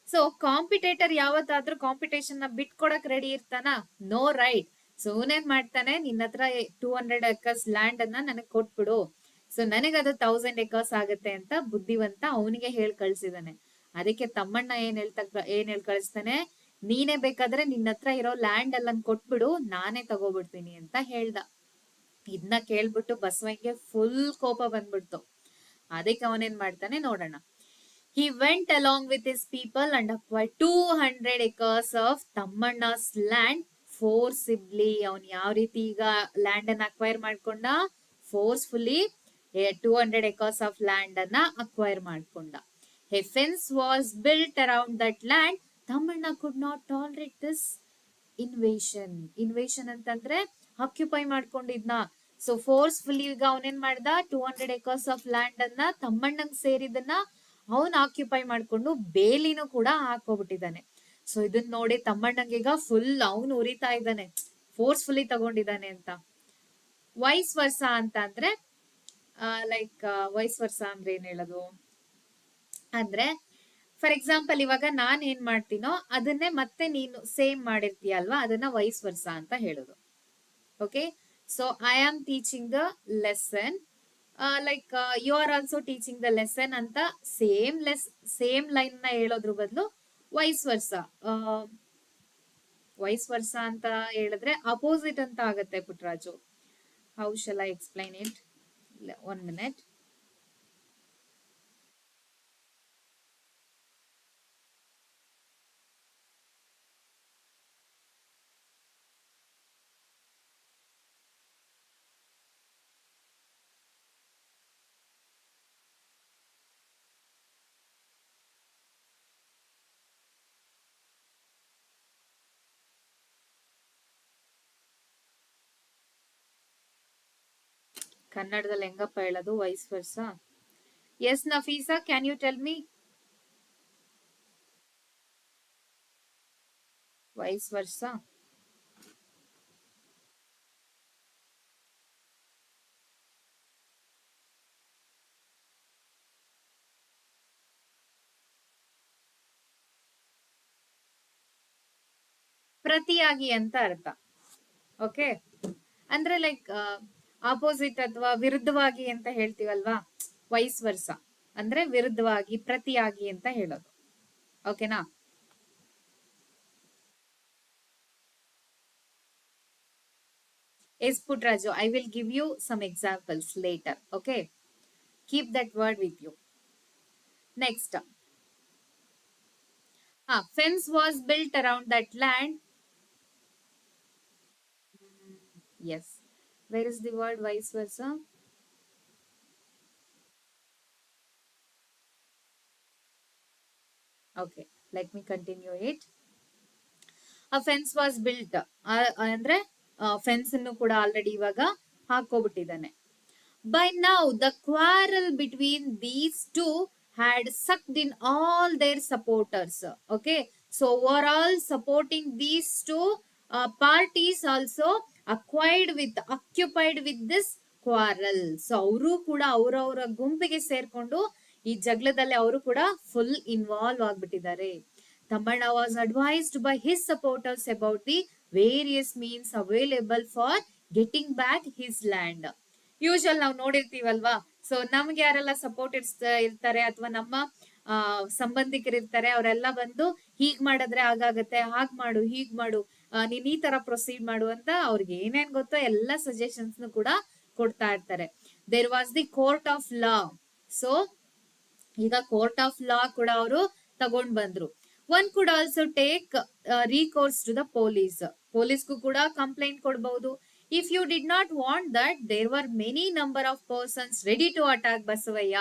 ಸೊ ಕಾಂಪಿಟೇಟರ್ ಯಾವತ್ತಾದ್ರೂ ಕಾಂಪಿಟೇಷನ್ ನ ಬಿಟ್ಕೊಡಕ್ ರೆಡಿ ಇರ್ತಾನ? No, right. ಸೊ ಇವನೇನ್ ಮಾಡ್ತಾನೆ, ನಿನ್ನ ಹತ್ರ 200 acres ಲ್ಯಾಂಡ್ ಅನ್ನ ನನಗ್ ಕೊಟ್ಬಿಡು, ಸೊ ನನಗದು 1000 acres ಆಗತ್ತೆ ಅಂತ ಬುದ್ಧಿವಂತ ಅವನಿಗೆ ಹೇಳ್ ಕಳ್ಸಿದಾನೆ. ಅದಕ್ಕೆ ತಮ್ಮಣ್ಣ ಏನ್ ಹೇಳ್ ಕಳಿಸ್ತಾನೆ, ನೀನೇ ಬೇಕಾದ್ರೆ ನಿನ್ನ ಹತ್ರ ಇರೋ ಲ್ಯಾಂಡ್ ಎಲ್ಲ ಕೊಟ್ಬಿಡು, ನಾನೇ ತಗೋಬಿಡ್ತೀನಿ ಅಂತ ಹೇಳ್ದ. ಇದನ್ನ ಕೇಳ್ಬಿಟ್ಟು ಬಸವಯ್ಯಗೆ ಫುಲ್ ಕೋಪ ಬಂದ್ಬಿಡ್ತು. ಅದಕ್ಕೆ ಅವನೇನ್ ಮಾಡ್ತಾನೆ ನೋಡೋಣ. He went along with his people and acquired 200 acres of ತಮ್ಮಣ್ಣ's land forcibly. ಅವನ್ ಯಾವ ರೀತಿ ಈಗ ಲ್ಯಾಂಡ್ ಅನ್ನ ಅಕ್ವೈರ್ ಮಾಡ್ಕೊಂಡ? ಫೋರ್ಸ್ಫುಲಿ 200 acres of land ಅನ್ನ ಅಕ್ವೈರ್ ಮಾಡ್ಕೊಂಡ. A fence was built around that land. Thammanna could not tolerate this invasion. Invasion ಅಂತಂದ್ರೆ ಆಕ್ಯುಪೈ ಮಾಡ್ಕೊಂಡಿದ್ನ. ಸೊ ಫೋರ್ಸ್ಫುಲಿ ಈಗ ಅವನೇನ್ ಮಾಡ್ದ? 200 acres of ಲ್ಯಾಂಡ್ ಅನ್ನ ತಮ್ಮಣ್ಣಂಗ್ ಸೇರಿದನ್ನ ಅವನ್ ಆಕ್ಯುಪೈ ಮಾಡ್ಕೊಂಡು ಬೇಲಿನೂ ಕೂಡ ಹಾಕೋಬಿಟ್ಟಿದ್ದಾನೆ. ಸೊ ಇದನ್ನ ನೋಡಿ ತಮ್ಮಣ್ಣಂಗೀಗ ಫುಲ್ ಅವನು ಉರಿತಾ ಇದ್ದಾನೆ, ಫೋರ್ಸ್ಫುಲಿ ತಗೊಂಡಿದ್ದಾನೆ ಅಂತ. ವೈಸ್ ವರ್ಸ ಅಂತ ಅಂದ್ರೆ ಲೈಕ್ ವೈಸ್ ವರ್ಸ ಅಂದ್ರೆ ಏನ್ ಹೇಳೋದು ಅಂದ್ರೆ, ಫಾರ್ ಎಕ್ಸಾಂಪಲ್ ಇವಾಗ ನಾನ್ ಏನ್ ಮಾಡ್ತೀನೋ ಅದನ್ನೇ ಮತ್ತೆ ನೀನು ಸೇಮ್ ಮಾಡಿರ್ತೀಯ ಅಲ್ವಾ, ಅದನ್ನ ವೈಸ್ ವರ್ಸ ಅಂತ ಹೇಳೋದು. Okay, so I am teaching the lesson, like you are also teaching the lesson ಅಂತ ಸೇಮ್ ಲೈನ್ ನ ಹೇಳೋದ್ರ ಬದಲು ವೈಸ್ ವರ್ಸ. ವೈಸ್ ವರ್ಸ ಅಂತ ಹೇಳಿದ್ರೆ ಅಪೋಸಿಟ್ ಅಂತ ಆಗತ್ತೆ Putraju. How shall I explain it? 1 minute. ಕನ್ನಡದಲ್ಲಿ ಹೆಂಗಪ್ಪ ಹೇಳೋದು vice versa? Yes Nafisa, can you tell me vice versa? ಪ್ರತಿಯಾಗಿ ಅಂತ ಅರ್ಥ. ಓಕೆ, ಅಂದ್ರೆ ಲೈಕ್ ಆಪೋಸಿಟ್ ಅಥವಾ ವಿರುದ್ಧವಾಗಿ ಅಂತ ಹೇಳ್ತೀವಲ್ವಾ, ವೈಸ್ ವರ್ಸ ಅಂದ್ರೆ ವಿರುದ್ಧವಾಗಿ, ಪ್ರತಿಯಾಗಿ ಅಂತ ಹೇಳೋದು. ಓಕೆನಾ? Yes Putraju, I will give you some examples later. Okay, keep that word with you. Next, fence was built around that land. Yes, where is the word vice versa? Okay, let me continue it. A fence was built, ಅಂದ್ರೆ ಫೆನ್ಸ್ ಅನ್ನು ಕೂಡ ಆಲ್ರೆಡಿ ಇವಾಗ ಹಾಕೋಬಿಟ್ಟಿದ್ದಾನೆ. By now the quarrel between these two had sucked in all their supporters. Okay, so overall supporting these two parties also occupied with this quarrel. So ಅವರು ಕೂಡ ಅವರವರ ಗುಂಪಿಗೆ ಸೇರ್ಕೊಂಡು ಈ ಜಗಳದಲ್ಲಿ ಅವರು ಕೂಡ ಫುಲ್ ಇನ್ವಾಲ್ವ್ ಆಗ್ಬಿಟ್ಟಿದ್ದಾರೆ. Thammanna was advised by his supporters about the various means available for getting back his land. Usual ನಾವು ನೋಡಿರ್ತೀವಲ್ವಾ, ಸೊ ನಮ್ಗೆ ಯಾರೆಲ್ಲ ಸಪೋರ್ಟ್ ಇರ್ತಾರೆ ಅಥವಾ ನಮ್ಮ ಸಂಬಂಧಿಕರು ಇರ್ತಾರೆ, ಅವರೆಲ್ಲ ಬಂದು ಹೀಗ್ ಮಾಡಿದ್ರೆ ಆಗಾಗತ್ತೆ, ಹಾಗ್ ಮಾಡು, ಹೀಗ್ ಮಾಡು, ನೀನ್ ಈ ತರ ಪ್ರೊಸೀಡ್ ಮಾಡು ಅಂತ ಅವ್ರಿಗೆ ಏನೇನ್ ಗೊತ್ತೋ ಎಲ್ಲ ಸಜೆಷನ್ಸ್ ಕೂಡ ಕೊಡ್ತಾ ಇರ್ತಾರೆ. There was the court of law. So ಈಗ ಕೋರ್ಟ್ ಆಫ್ ಲಾ ಕೂಡ ಅವರು ತಗೊಂಡ್ ಬಂದ್ರು. One could also take recourse to the police. ಪೊಲೀಸ್ಗೂ ಕೂಡ ಕಂಪ್ಲೇಂಟ್ ಕೊಡಬಹುದು. If you did not want that, there were many number of persons ready to attack Basavayya.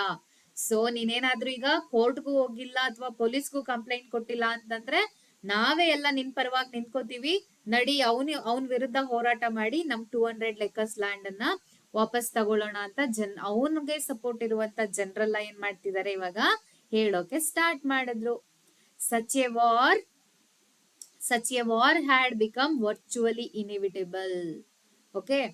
So ನೀನೇನಾದ್ರೂ ಈಗ ಕೋರ್ಟ್ಗೂ ಹೋಗಿಲ್ಲ ಅಥವಾ ಪೊಲೀಸ್ಗೂ ಕಂಪ್ಲೇಂಟ್ ಕೊಟ್ಟಿಲ್ಲ ಅಂತಂದ್ರೆ ನಾವೇ ಎಲ್ಲ ನಿನ್ ಪರವಾಗಿ ನಿಂತ್ಕೋತೀವಿ, ನಡಿ ಅವನ್ ವಿರುದ್ಧ ಹೋರಾಟ ಮಾಡಿ ನಮ್ 200 acres ಲ್ಯಾಂಡ್ ಅನ್ನ ವಾಪಸ್ ತಗೊಳ್ಳೋಣ ಅಂತ ಅವನ್ಗೆ ಸಪೋರ್ಟ್ ಇರುವಂತ ಜನರೆಲ್ಲ ಏನ್ ಮಾಡ್ತಿದ್ದಾರೆ ಇವಾಗ ಹೇಳೋಕೆ ಸ್ಟಾರ್ಟ್ ಮಾಡಿದ್ರು. Such a war had become virtually inevitable. Okay,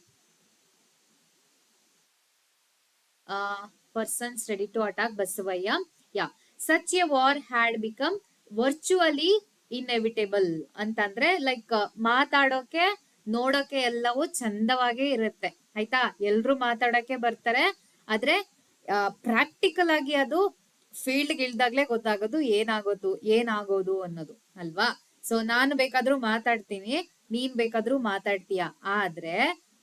persons ready to attack Basavaya. Yeah, such a war had become virtually inevitable ಅಂತಂದ್ರೆ ಲೈಕ್ ಮಾತಾಡೋಕೆ ನೋಡೋಕೆ ಎಲ್ಲವೂ ಚಂದವಾಗಿ ಇರುತ್ತೆ, ಆಯ್ತಾ? ಎಲ್ರು ಮಾತಾಡೋಕೆ ಬರ್ತಾರೆ, ಆದ್ರೆ ಪ್ರಾಕ್ಟಿಕಲ್ ಆಗಿ ಅದು ಫೀಲ್ಡ್ ಇಳ್ದಾಗ್ಲೇ ಗೊತ್ತಾಗೋದು ಏನಾಗೋದು ಅನ್ನೋದು ಅಲ್ವಾ? ಸೊ ನಾನು ಬೇಕಾದ್ರೂ ಮಾತಾಡ್ತೀನಿ, ನೀನ್ ಬೇಕಾದ್ರೂ ಮಾತಾಡ್ತೀಯ. ಆದ್ರೆ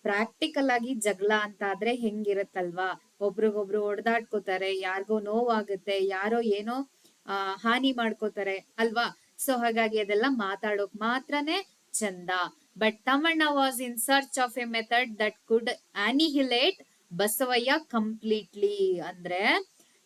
ಪ್ರಾಕ್ಟಿಕಲ್ ಆಗಿ ಜಗಳ ಅಂತ ಆದ್ರೆ ಹೆಂಗಿರತ್ತಲ್ವಾ, ಒಬ್ರಿಗೊಬ್ರು ಹೊಡೆದಾಡ್ಕೋತಾರೆ, ಯಾರಿಗೋ ನೋವಾಗುತ್ತೆ, ಯಾರೋ ಏನೋ ಹಾನಿ ಮಾಡ್ಕೋತಾರೆ ಅಲ್ವಾ. ಸೊ ಹಾಗಾಗಿ ಅದೆಲ್ಲ ಮಾತಾಡೋಕ್ ಮಾತ್ರನೇ ಚಂದ. But Thammanna was in search of a method that could annihilate Basavayya completely. ಅಂದ್ರೆ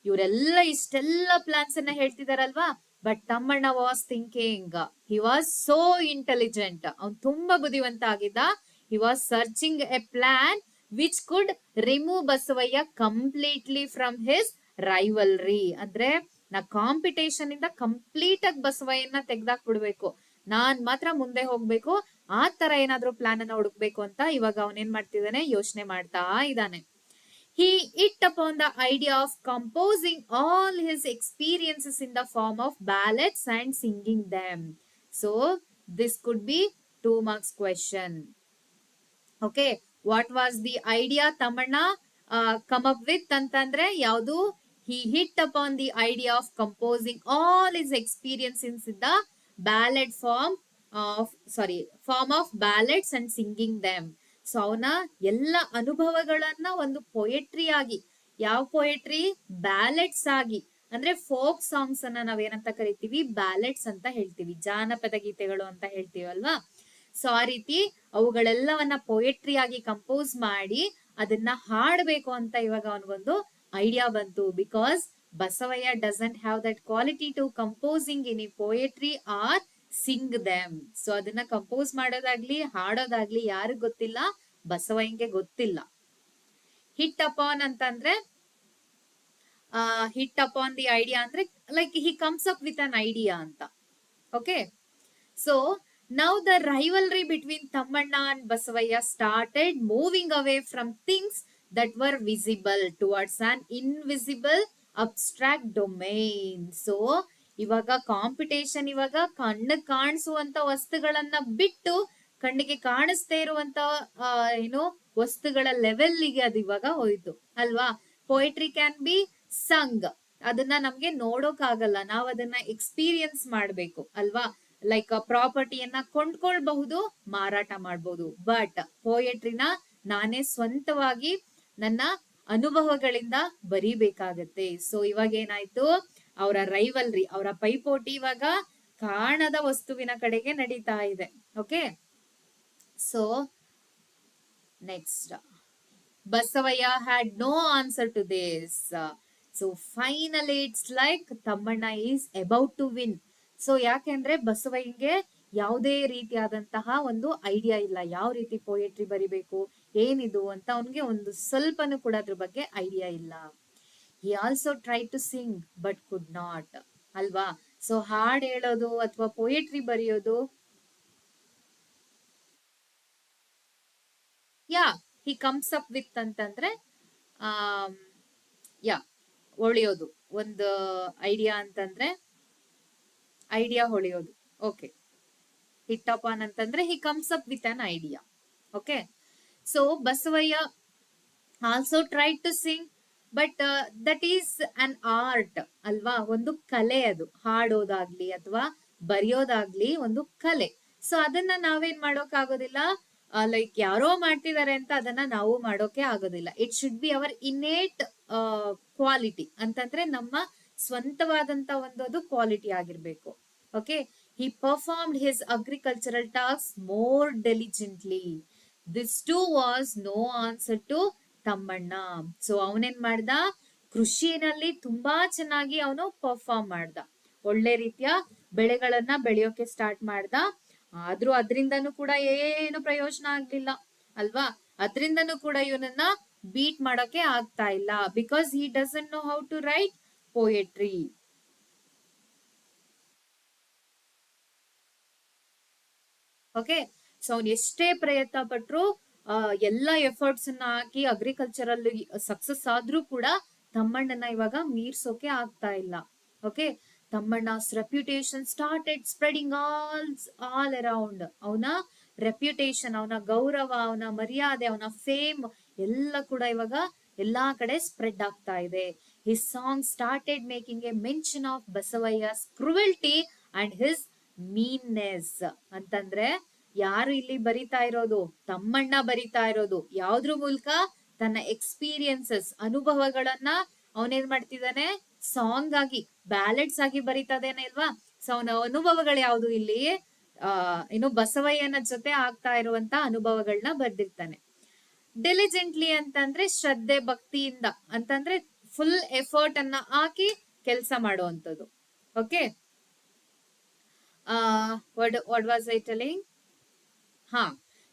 ಇವರೆಲ್ಲ ಇಷ್ಟೆಲ್ಲ ಪ್ಲಾನ್ಸ್ ಅನ್ನ ಹೇಳ್ತಿದಾರಲ್ವಾ, but Thammanna was thinking, he was so intelligent, ಅವ್ನು ತುಂಬಾ ಬುದ್ಧಿವಂತ ಆಗಿದ್ದ. He was searching a plan which could remove Basavayya completely from his rivalry. ಅಂದ್ರೆ ನಾ ಕಾಂಪಿಟೇಷನ್ ಇಂದ ಕಂಪ್ಲೀಟ್ ಆಗಿ ಬಸವಯ್ಯನ ತೆಗ್ದಾಕ್ ಬಿಡ್ಬೇಕು, ನಾನ್ ಮಾತ್ರ ಮುಂದೆ ಹೋಗ್ಬೇಕು, ಆ ತರ ಏನಾದ್ರೂ ಪ್ಲಾನ್ ಅನ್ನ ಹುಡುಕ್ಬೇಕು ಅಂತ ಇವಾಗ ಅವನೇನ್ ಮಾಡ್ತಿದ್ದಾನೆ, ಯೋಚನೆ ಮಾಡ್ತಾ ಇದ್ದಾನೆ. He hit upon the idea of composing all his experiences in the form of ballads and singing them. So, this could be 2 marks question. Okay, what was the idea Tamanna come up with ಅಂತಂದ್ರೆ ಯಾವುದು? He hit upon the idea of composing all his experiences in the ballad form of ballads and singing them. So ಅವನ ಎಲ್ಲ ಅನುಭವಗಳನ್ನ ಒಂದು ಪೊಯೆಟ್ರಿ ಆಗಿ, ಯಾವ ಪೊಯೆಟ್ರಿ? ಬ್ಯಾಲೆಟ್ಸ್ ಆಗಿ, ಅಂದ್ರೆ ಫೋಕ್ ಸಾಂಗ್ಸ್ ಅನ್ನ ನಾವೇನಂತ ಕರಿತೀವಿ? ಬ್ಯಾಲೆಟ್ಸ್ ಅಂತ ಹೇಳ್ತೀವಿ, ಜಾನಪದ ಗೀತೆಗಳು ಅಂತ ಹೇಳ್ತೀವಿ ಅಲ್ವಾ. ಸೊ ಆ ರೀತಿ ಅವುಗಳೆಲ್ಲವನ್ನ ಪೊಯೆಟ್ರಿ ಆಗಿ ಕಂಪೋಸ್ ಮಾಡಿ ಅದನ್ನ ಹಾಡ್ಬೇಕು ಅಂತ ಇವಾಗ ಅವನಿಗೊಂದು ಐಡಿಯಾ ಬಂತು. Because Basavayya doesn't have that quality to composing any poetry or sing them. So ಅದನ್ನ ಕಂಪೋಸ್ ಮಾಡೋದಾಗ್ಲಿ ಹಾಡೋದಾಗ್ಲಿ ಯಾರಿಗ್ ಗೊತ್ತಿಲ್ಲ? ಬಸವಯ್ಯಂಗೆ ಗೊತ್ತಿಲ್ಲ. ಹಿಟ್ ಅಪಾನ್ ಅಂತಂದ್ರೆ ಹಿಟ್ ಅಪಾನ್ ದಿ ಐಡಿಯಾ ಅಂದ್ರೆ like he comes up with an idea ಅಂತ. Okay, so now the rivalry between Tammanna and Basavaya started moving away from things that were visible towards an invisible abstract domain. So ಇವಾಗ ಕಾಂಪಿಟೇಷನ್ ಇವಾಗ ಕಣ್ಣಿಗೆ ಕಾಣಿಸುವಂತ ವಸ್ತುಗಳನ್ನ ಬಿಟ್ಟು ಕಣ್ಣಿಗೆ ಕಾಣಿಸ್ತಾ ಇರುವಂತ ಏನು ವಸ್ತುಗಳ ಲೆವೆಲ್ಗೆ ಅದು ಇವಾಗ ಹೋಯ್ತು ಅಲ್ವಾ. ಪೊಯೆಟ್ರಿ ಕ್ಯಾನ್ ಬಿ ಸಂಗ್, ಅದನ್ನ ನಮ್ಗೆ ನೋಡೋಕ್ ಆಗಲ್ಲ, ನಾವ್ ಅದನ್ನ ಎಕ್ಸ್ಪೀರಿಯನ್ಸ್ ಮಾಡ್ಬೇಕು ಅಲ್ವಾ. ಲೈಕ್ ಪ್ರಾಪರ್ಟಿಯನ್ನ ಕೊಂಡ್ಕೊಳ್ಬಹುದು, ಮಾರಾಟ ಮಾಡ್ಬೋದು, ಬಟ್ ಪೋಯೆಟ್ರಿನ ನಾನೇ ಸ್ವಂತವಾಗಿ ನನ್ನ ಅನುಭವಗಳಿಂದ ಬರೀಬೇಕಾಗತ್ತೆ. ಸೊ ಇವಾಗ ಏನಾಯ್ತು, ಅವರ ರೈವಲ್ರಿ, ಅವರ ಪೈಪೋಟಿ ಇವಾಗ ಕಾಣದ ವಸ್ತುವಿನ ಕಡೆಗೆ ನಡೀತಾ ಇದೆ. Okay, so next, Basavaya had no answer to this. So finally it's like Tammanna is about to win. So ಯಾಕೆಂದ್ರೆ ಬಸವಯ್ಯಂಗೆ ಯಾವುದೇ ರೀತಿಯಾದಂತಹ ಒಂದು ಐಡಿಯಾ ಇಲ್ಲ, ಯಾವ ರೀತಿ ಪೊಯೆಟ್ರಿ ಬರಿಬೇಕು ಏನಿದು ಅಂತ ಅವನ್ಗೆ ಒಂದು ಸ್ವಲ್ಪನೂ ಕೂಡ ಅದ್ರ ಬಗ್ಗೆ ಐಡಿಯಾ ಇಲ್ಲ. He also try to sing but could not ಅಲ್ವಾ. ಸೊ ಹಾಡ್ ಹೇಳೋದು ಅಥವಾ ಪೊಯೆಟ್ರಿ ಬರೆಯೋದು, yeah he comes up with ಅಂತಂದ್ರೆ ಯಾ ಹೊಳೆಯೋದು, ಒಂದು ಐಡಿಯಾ ಅಂತಂದ್ರೆ ಐಡಿಯಾ ಹೊಳೆಯೋದು. ಓಕೆ, ಹಿಟ್ ಅಪಾನ್ ಅಂತಂದ್ರೆ he comes up with an idea. Okay, so Basavaiah also try to sing but that is an art ಅಲ್ವಾ, ಒಂದು ಕಲೆ ಅದು. ಹಾಡೋದಾಗ್ಲಿ ಅಥವಾ ಬರೆಯೋದಾಗ್ಲಿ ಒಂದು ಕಲೆ. ಸೊ ಅದನ್ನ ನಾವೇನ್ ಮಾಡೋಕ್ ಆಗೋದಿಲ್ಲ, ಲೈಕ್ ಯಾರೋ ಮಾಡ್ತಿದ್ದಾರೆ ಅಂತ ಅದನ್ನ ನಾವು ಮಾಡೋಕೆ ಆಗೋದಿಲ್ಲ. It should be our innate quality ಅಂತಂದ್ರೆ ನಮ್ಮ ಸ್ವಂತವಾದಂತ ಒಂದು ಕ್ವಾಲಿಟಿ ಆಗಿರ್ಬೇಕು. Okay, he performed his agricultural task more diligently. This too was no answer to Thammanna. So ಅವನೇನ್ ಮಾಡ್ದ, ಕೃಷಿನಲ್ಲಿ ತುಂಬಾ ಚೆನ್ನಾಗಿ ಅವನು ಪರ್ಫಾರ್ಮ್ ಮಾಡ್ದ, ಒಳ್ಳೆ ರೀತಿಯ ಬೆಳೆಗಳನ್ನ ಬೆಳೆಯೋಕೆ ಸ್ಟಾರ್ಟ್ ಮಾಡ್ದ. ಆದ್ರೂ ಅದ್ರಿಂದನೂ ಕೂಡ ಏನು ಪ್ರಯೋಜನ ಆಗ್ಲಿಲ್ಲ ಅಲ್ವಾ. ಅದ್ರಿಂದನೂ ಕೂಡ ಇವನನ್ನ ಬೀಟ್ ಮಾಡೋಕೆ ಆಗ್ತಾ ಇಲ್ಲ, because he doesn't know how to write poetry. Okay, so ಅವ್ನು ಎಷ್ಟೇ ಪ್ರಯತ್ನ ಪಟ್ರು, ಎಲ್ಲಾ ಎಫರ್ಟ್ಸ್ ಅನ್ನ ಹಾಕಿ ಅಗ್ರಿಕಲ್ಚರಲ್ ಸಕ್ಸಸ್ ಆದ್ರೂ ಕೂಡ ತಮ್ಮಣ್ಣನ ಇವಾಗ ಮೀರ್ಸೋಕೆ ಆಗ್ತಾ ಇಲ್ಲ. ಓಕೆ, ತಮ್ಮಣ್ಣ's reputation started spreading all around. ಅವನ ರೆಪ್ಯುಟೇಷನ್, ಅವನ ಗೌರವ, ಅವನ ಮರ್ಯಾದೆ, ಅವನ ಫೇಮ್ ಎಲ್ಲ ಕೂಡ ಇವಾಗ ಎಲ್ಲಾ ಕಡೆ ಸ್ಪ್ರೆಡ್ ಆಗ್ತಾ ಇದೆ. His song started making a mention of Basavaya's cruelty and his meanness ಅಂತಂದ್ರೆ ಯಾರು ಇಲ್ಲಿ ಬರಿತಾ ಇರೋದು, ತಮ್ಮಣ್ಣ ಬರಿತಾ ಇರೋದು ಯಾವ್ದ್ರ ಮೂಲಕ, ತನ್ನ ಎಕ್ಸ್ಪೀರಿಯನ್ಸಸ್ ಅನುಭವಗಳನ್ನ ಅವನೇನ್ ಮಾಡ್ತಿದ್ದಾನೆ, ಸಾಂಗ್ ಆಗಿ ಬ್ಯಾಲೆಡ್ಸ್ ಆಗಿ ಬರಿತಾ ಇದ್ದಾನೆ ಅಲ್ವಾ. ಸೊ ಅವನ ಅನುಭವಗಳು ಯಾವ್ದು ಇಲ್ಲಿ, ಏನು ಬಸವಯ್ಯನ ಜೊತೆ ಆಗ್ತಾ ಇರುವಂತ ಅನುಭವಗಳನ್ನ ಬರ್ದಿರ್ತಾನೆ. ಡಿಲಿಜೆಂಟ್ಲಿ ಅಂತಂದ್ರೆ ಶ್ರದ್ಧೆ ಭಕ್ತಿಯಿಂದ ಅಂತಂದ್ರೆ ಫುಲ್ ಎಫರ್ಟ್ ಅನ್ನ ಹಾಕಿ ಕೆಲಸ ಮಾಡುವಂಥದ್ದು. Okay, what was I telling? ಹಾ,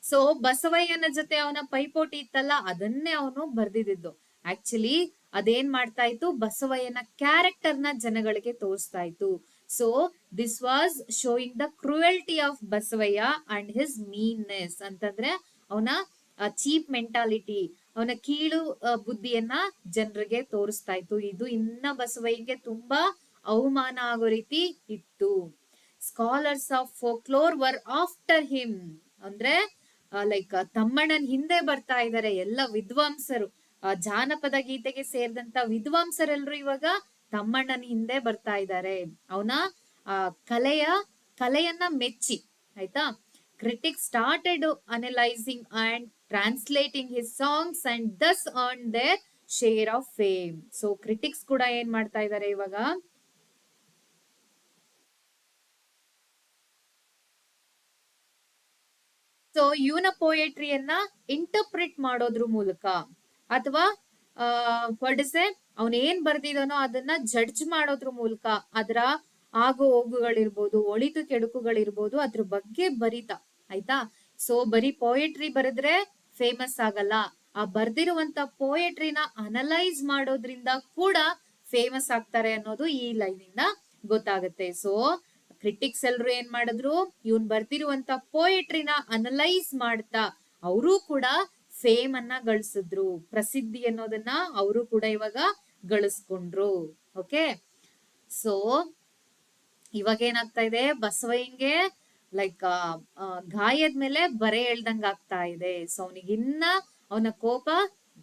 ಸೊ ಬಸವಯ್ಯನ ಜೊತೆ ಅವನ ಪೈಪೋಟಿ ಇತ್ತಲ್ಲ, ಅದನ್ನೇ ಅವನು ಬರ್ದಿದ್ದು. ಆಕ್ಚುಲಿ ಅದೇನ್ ಮಾಡ್ತಾ ಇತ್ತು, ಬಸವಯ್ಯನ ಕ್ಯಾರೆಕ್ಟರ್ ನ ಜನಗಳಿಗೆ ತೋರಿಸ್ತಾ ಇತ್ತು. So this was showing the cruelty of Basavayya and his meanness ಅಂತಂದ್ರೆ ಅವನ ಚೀಪ್ ಮೆಂಟಾಲಿಟಿ, ಅವನ ಕೀಳು ಬುದ್ಧಿಯನ್ನ ಜನರಿಗೆ ತೋರಿಸ್ತಾ ಇತ್ತು. ಇದು ಇನ್ನ ಬಸವಯ್ಯಗೆ ತುಂಬಾ ಅವಮಾನ ಆಗೋ ರೀತಿ ಇತ್ತು. Scholars of folklore var after him ಅಂದ್ರೆ ಲೈಕ್ ತಮ್ಮಣ್ಣನ್ ಹಿಂದೆ ಬರ್ತಾ ಇದ್ದಾರೆ ಎಲ್ಲ ವಿದ್ವಾಂಸರು, ಜಾನಪದ ಗೀತೆಗೆ ಸೇರಿದಂತ ವಿದ್ವಾಂಸರೆಲ್ಲರೂ ಇವಾಗ ತಮ್ಮಣ್ಣನ ಹಿಂದೆ ಬರ್ತಾ ಇದ್ದಾರೆ. ಅವನ ಕಲೆಯನ್ನ ಮೆಚ್ಚಿ, ಆಯ್ತಾ. Critics started analysing and translating his songs and thus earn their share of fame. So critics ಕೂಡ ಏನ್ ಮಾಡ್ತಾ ಇದ್ದಾರೆ ಇವಾಗ, ಸೊ ಇವನ ಪೋಯೆಟ್ರಿಯನ್ನ ಇಂಟರ್ಪ್ರಿಟ್ ಮಾಡೋದ್ರ ಮೂಲಕ ಅಥವಾ ಅವನ್ ಏನ್ ಬರ್ದಿದಾನೋ ಅದನ್ನ ಜಡ್ಜ್ ಮಾಡೋದ್ರ ಮೂಲಕ, ಅದರ ಆಗು ಹೋಗುಗಳಿರ್ಬೋದು, ಒಳಿತು ಕೆಡುಕುಗಳಿರ್ಬೋದು, ಅದ್ರ ಬಗ್ಗೆ ಬರಿತಾ, ಆಯ್ತಾ. ಸೊ ಬರೀ ಪೋಯೆಟ್ರಿ ಬರೆದ್ರೆ ಫೇಮಸ್ ಆಗಲ್ಲ, ಆ ಬರ್ದಿರುವಂತ ಪೋಯೆಟ್ರಿನ ಅನಲೈಸ್ ಮಾಡೋದ್ರಿಂದ ಕೂಡ ಫೇಮಸ್ ಆಗ್ತಾರೆ ಅನ್ನೋದು ಈ ಲೈನ್ ಇಂದ ಗೊತ್ತಾಗುತ್ತೆ. ಸೊ ಕ್ರಿಟಿಕ್ಸ್ ಎಲ್ರು ಏನ್ ಮಾಡಿದ್ರು, ಇವನ್ ಬರ್ದಿರುವಂತ ಪೋಯೆಟ್ರಿನ ಅನಲೈಸ್ ಮಾಡ್ತಾ ಅವರು ಕೂಡ ಫೇಮ್ ಅನ್ನ ಗಳಿಸಿದ್ರು, ಪ್ರಸಿದ್ಧಿ ಅನ್ನೋದನ್ನ ಅವರು ಕೂಡ ಇವಾಗ ಗಳಿಸ್ಕೊಂಡ್ರು. ಓಕೆ, ಸೊ ಇವಾಗ ಏನಾಗ್ತಾ ಇದೆ, ಬಸವಯ್ಯಂಗೆ ಲೈಕ್ ಗಾಯದ ಮೇಲೆ ಬರೆ ಎಳ್ದಂಗ ಆಗ್ತಾ ಇದೆ. ಸೊ ಅವನಿಗಿನ್ನ ಅವನ ಕೋಪ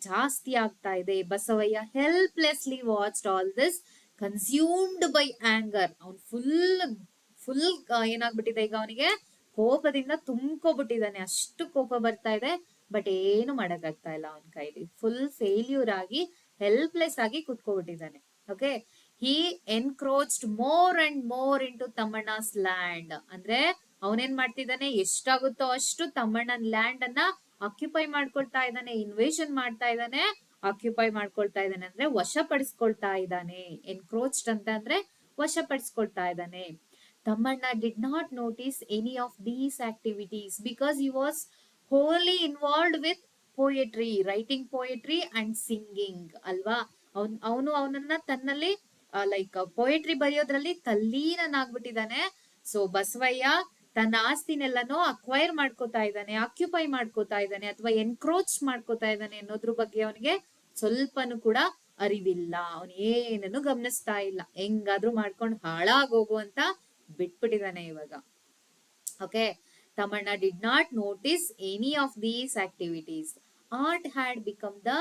ಜಾಸ್ತಿ ಆಗ್ತಾ ಇದೆ. Basavayya helplessly watched all this consumed by anger. ಅವನ್ ಫುಲ್ ಏನಾಗ್ಬಿಟ್ಟಿದೆ ಈಗ, ಅವನಿಗೆ ಕೋಪದಿಂದ ತುಂಬ್ಕೊಬಿಟ್ಟಿದ್ದಾನೆ, ಅಷ್ಟು ಕೋಪ ಬರ್ತಾ ಇದೆ. ಬಟ್ ಏನು ಮಾಡಕ್ಕಾಗ್ತಾ ಇಲ್ಲ ಅವನ ಕೈಲಿ, ಫುಲ್ ಫೇಲ್ಯೂರ್ ಆಗಿ ಹೆಲ್ಪ್ಲೆಸ್ ಆಗಿ ಕುತ್ಕೊಬಿಟ್ಟಿದ್ದಾನೆ. Okay, he encroached more and more into Thammanna's land. ಅಂದ್ರೆ ಅವನೇನ್ ಮಾಡ್ತಿದ್ದಾನೆ, ಎಷ್ಟಾಗುತ್ತೋ ಅಷ್ಟು ತಮ್ಮಣ್ಣನ ಲ್ಯಾಂಡ್ ಅನ್ನ ಆಕ್ಯುಪೈ ಮಾಡ್ಕೊಳ್ತಾ ಇದ್ದಾನೆ, ಇನ್ವೇಷನ್ ಮಾಡ್ತಾ ಇದ್ದಾನೆ, ಆಕ್ಯುಪೈ ಮಾಡ್ಕೊಳ್ತಾ ಇದ್ದಾನೆ ಅಂದ್ರೆ ವಶಪಡಿಸ್ಕೊಳ್ತಾ ಇದ್ದಾನೆ. ಎನ್ಕ್ರೋಚ್ಡ್ ಅಂತ ಅಂದ್ರೆ ವಶಪಡಿಸ್ಕೊಳ್ತಾ ಇದ್ದಾನೆ. Thammanna did not notice any of these activities because he was wholly involved with poetry, writing poetry and singing ಅಲ್ವಾ. ಅವನನ್ನ ತನ್ನಲ್ಲಿ ಲೈಕ್ ಪೋಯೆಟ್ರಿ ಬರೆಯೋದ್ರಲ್ಲಿ ತಲ್ಲೀನನಾಗ್ಬಿಟ್ಟಿದ್ದಾನೆ. ಸೊ ಬಸವಯ್ಯ ತನ್ನ ಆಸ್ತಿನೆಲ್ಲನೂ ಅಕ್ವೈರ್ ಮಾಡ್ಕೋತಾ ಇದ್ದಾನೆ, ಆಕ್ಯುಪೈ ಮಾಡ್ಕೋತಾ ಇದ್ದಾನೆ ಅಥವಾ ಎನ್ಕ್ರೋಚ್ ಮಾಡ್ಕೋತಾ ಇದ್ದಾನೆ ಅನ್ನೋದ್ರ ಬಗ್ಗೆ ಅವನಿಗೆ ಸ್ವಲ್ಪನೂ ಕೂಡ ಅರಿವಿಲ್ಲ. ಅವನ್ ಏನನ್ನು ಗಮನಿಸ್ತಾ ಇಲ್ಲ, ಹೆಂಗಾದ್ರೂ ಮಾಡ್ಕೊಂಡು ಹಾಳಾಗೋಗುವಂತ ಬಿಟ್ಬಿಟ್ಟಿದ್ದಾನೆ ಇವಾಗ. Okay, Tamanna did not notice any of these activities. Art had become the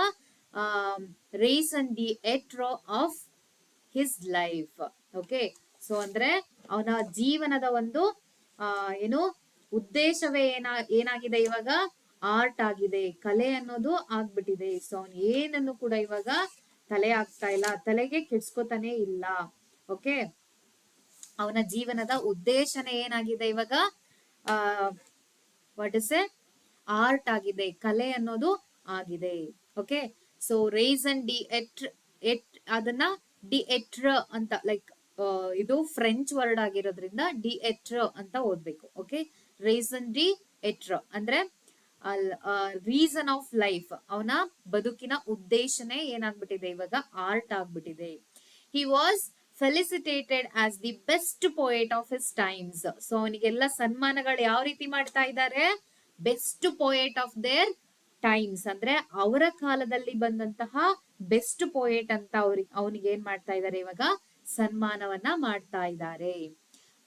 raison d'etre of his life. Okay, so ಅಂದ್ರೆ ಅವನ ಜೀವನದ ಒಂದು ಏನು ಉದ್ದೇಶವೇ ಏನಾಗಿದೆ ಇವಾಗ, ಆರ್ಟ್ ಆಗಿದೆ, ಕಲೆ ಅನ್ನೋದು ಆಗ್ಬಿಟ್ಟಿದೆ. ಸೊ ಅವನ್ ಏನನ್ನು ಕೂಡ ಇವಾಗ ತಲೆ ಆಗ್ತಾ ಇಲ್ಲ, ತಲೆಗೆ ಕೆಡ್ಸ್ಕೊತಾನೆ ಇಲ್ಲ. ಓಕೆ, ಅವನ ಜೀವನದ ಉದ್ದೇಶನೇ ಏನಾಗಿದೆ ಇವಾಗ, ವಾಟ್ ಇಸ್ ಎ ಆರ್ಟ್ ಆಗಿದೆ, ಕಲೆ ಅನ್ನೋದು ಆಗಿದೆ. ಓಕೆ, ಸೊ ರೇಸನ್ ಡಿ ಎಟ್ ಅದನ್ನ ಡಿ ಎಟ್ರ ಅಂತ ಲೈಕ್ ಇದು ಫ್ರೆಂಚ್ ವರ್ಡ್ ಆಗಿರೋದ್ರಿಂದ ಡಿ ಎಟ್ರ ಅಂತ ಓದ್ಬೇಕು. ಓಕೆ, ರೇಸನ್ ಡಿ ಎಟ್ರ ಅಂದ್ರೆ ರೀಸನ್ ಆಫ್ ಲೈಫ್, ಅವನ ಬದುಕಿನ ಉದ್ದೇಶನೇ ಏನಾಗ್ಬಿಟ್ಟಿದೆ ಇವಾಗ, ಆರ್ಟ್ ಆಗ್ಬಿಟ್ಟಿದೆ. He was felicitated as the best poet of his times. So ಅವನಿಗೆಲ್ಲ ಸನ್ಮಾನಗಳು ಯಾವ ರೀತಿ ಮಾಡ್ತಾ ಇದ್ದಾರೆ, best poet of their times ಅಂದ್ರೆ ಅವರ ಕಾಲದಲ್ಲಿ ಬಂದಂತಹ ಬೆಸ್ಟ್ ಪೋಯೆಟ್ ಅಂತ ಅವನಿಗೆ ಏನ್ ಮಾಡ್ತಾ ಇದ್ದಾರೆ ಇವಾಗ, ಸನ್ಮಾನವನ್ನ ಮಾಡ್ತಾ ಇದ್ದಾರೆ.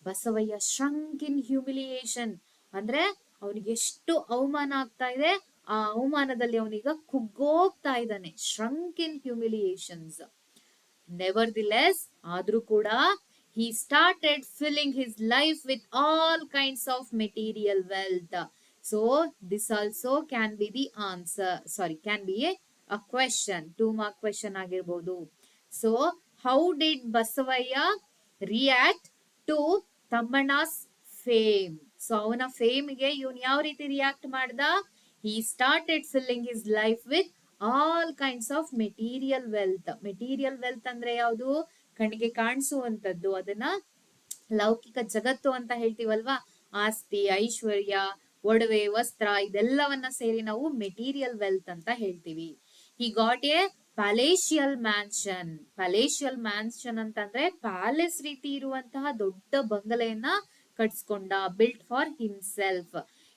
ಬಸವಯ್ಯ ಶ್ರಂಕ್ ಇನ್ ಹ್ಯೂಮಿಲಿಯೇಷನ್ ಅಂದ್ರೆ ಅವನಿಗೆ ಎಷ್ಟು ಅವಮಾನ ಆಗ್ತಾ ಇದೆ, ಆ ಅವಮಾನದಲ್ಲಿ ಅವನೀಗ ಕುಗ್ಗೋಗ್ತಾ ಇದ್ದಾನೆ. ಶ್ರಂಕ್ ಇನ್ ಹ್ಯೂಮಿಲಿಯೇಷನ್ಸ್. ನೆವರ್ ದಿ ಲೆಸ್, ಆದ್ರೂ ಕೂಡ he started filling his life with all kinds of material wealth. So this also can be the answer, sorry, can be a question, 2 mark question ಆಗಿರ್ಬೋದು. So how did Basavaya react to ತಮ್ಮಣ್ಣ's fame? So ಅವನ ಫೇಮ್ಗೆ ಇವನ್ ಯಾವ ರೀತಿ ರಿಯಾಕ್ಟ್ ಮಾಡ್ದ? he started filling his life with all kinds of material wealth. Material wealth ಅಂದ್ರೆ ಯಾವುದು? ಕಣ್ಣಿಗೆ ಕಾಣಿಸುವಂತದ್ದು, ಅದನ್ನ ಲೌಕಿಕ ಜಗತ್ತು ಅಂತ ಹೇಳ್ತೀವಲ್ವಾ. ಆಸ್ತಿ, ಐಶ್ವರ್ಯ, ಒಡವೆ, ವಸ್ತ್ರ ಇದೆಲ್ಲವನ್ನ ಸೇರಿ ನಾವು ಮೆಟೀರಿಯಲ್ ವೆಲ್ತ್ ಅಂತ ಹೇಳ್ತೀವಿ. He got a palatial mansion. Palatial mansion ಅಂತಂದ್ರೆ ಪ್ಯಾಲೇಸ್ ರೀತಿ ಇರುವಂತಹ ದೊಡ್ಡ ಬಂಗಲೆಯನ್ನ ಕಟ್ಸ್ಕೊಂಡ, built for himself.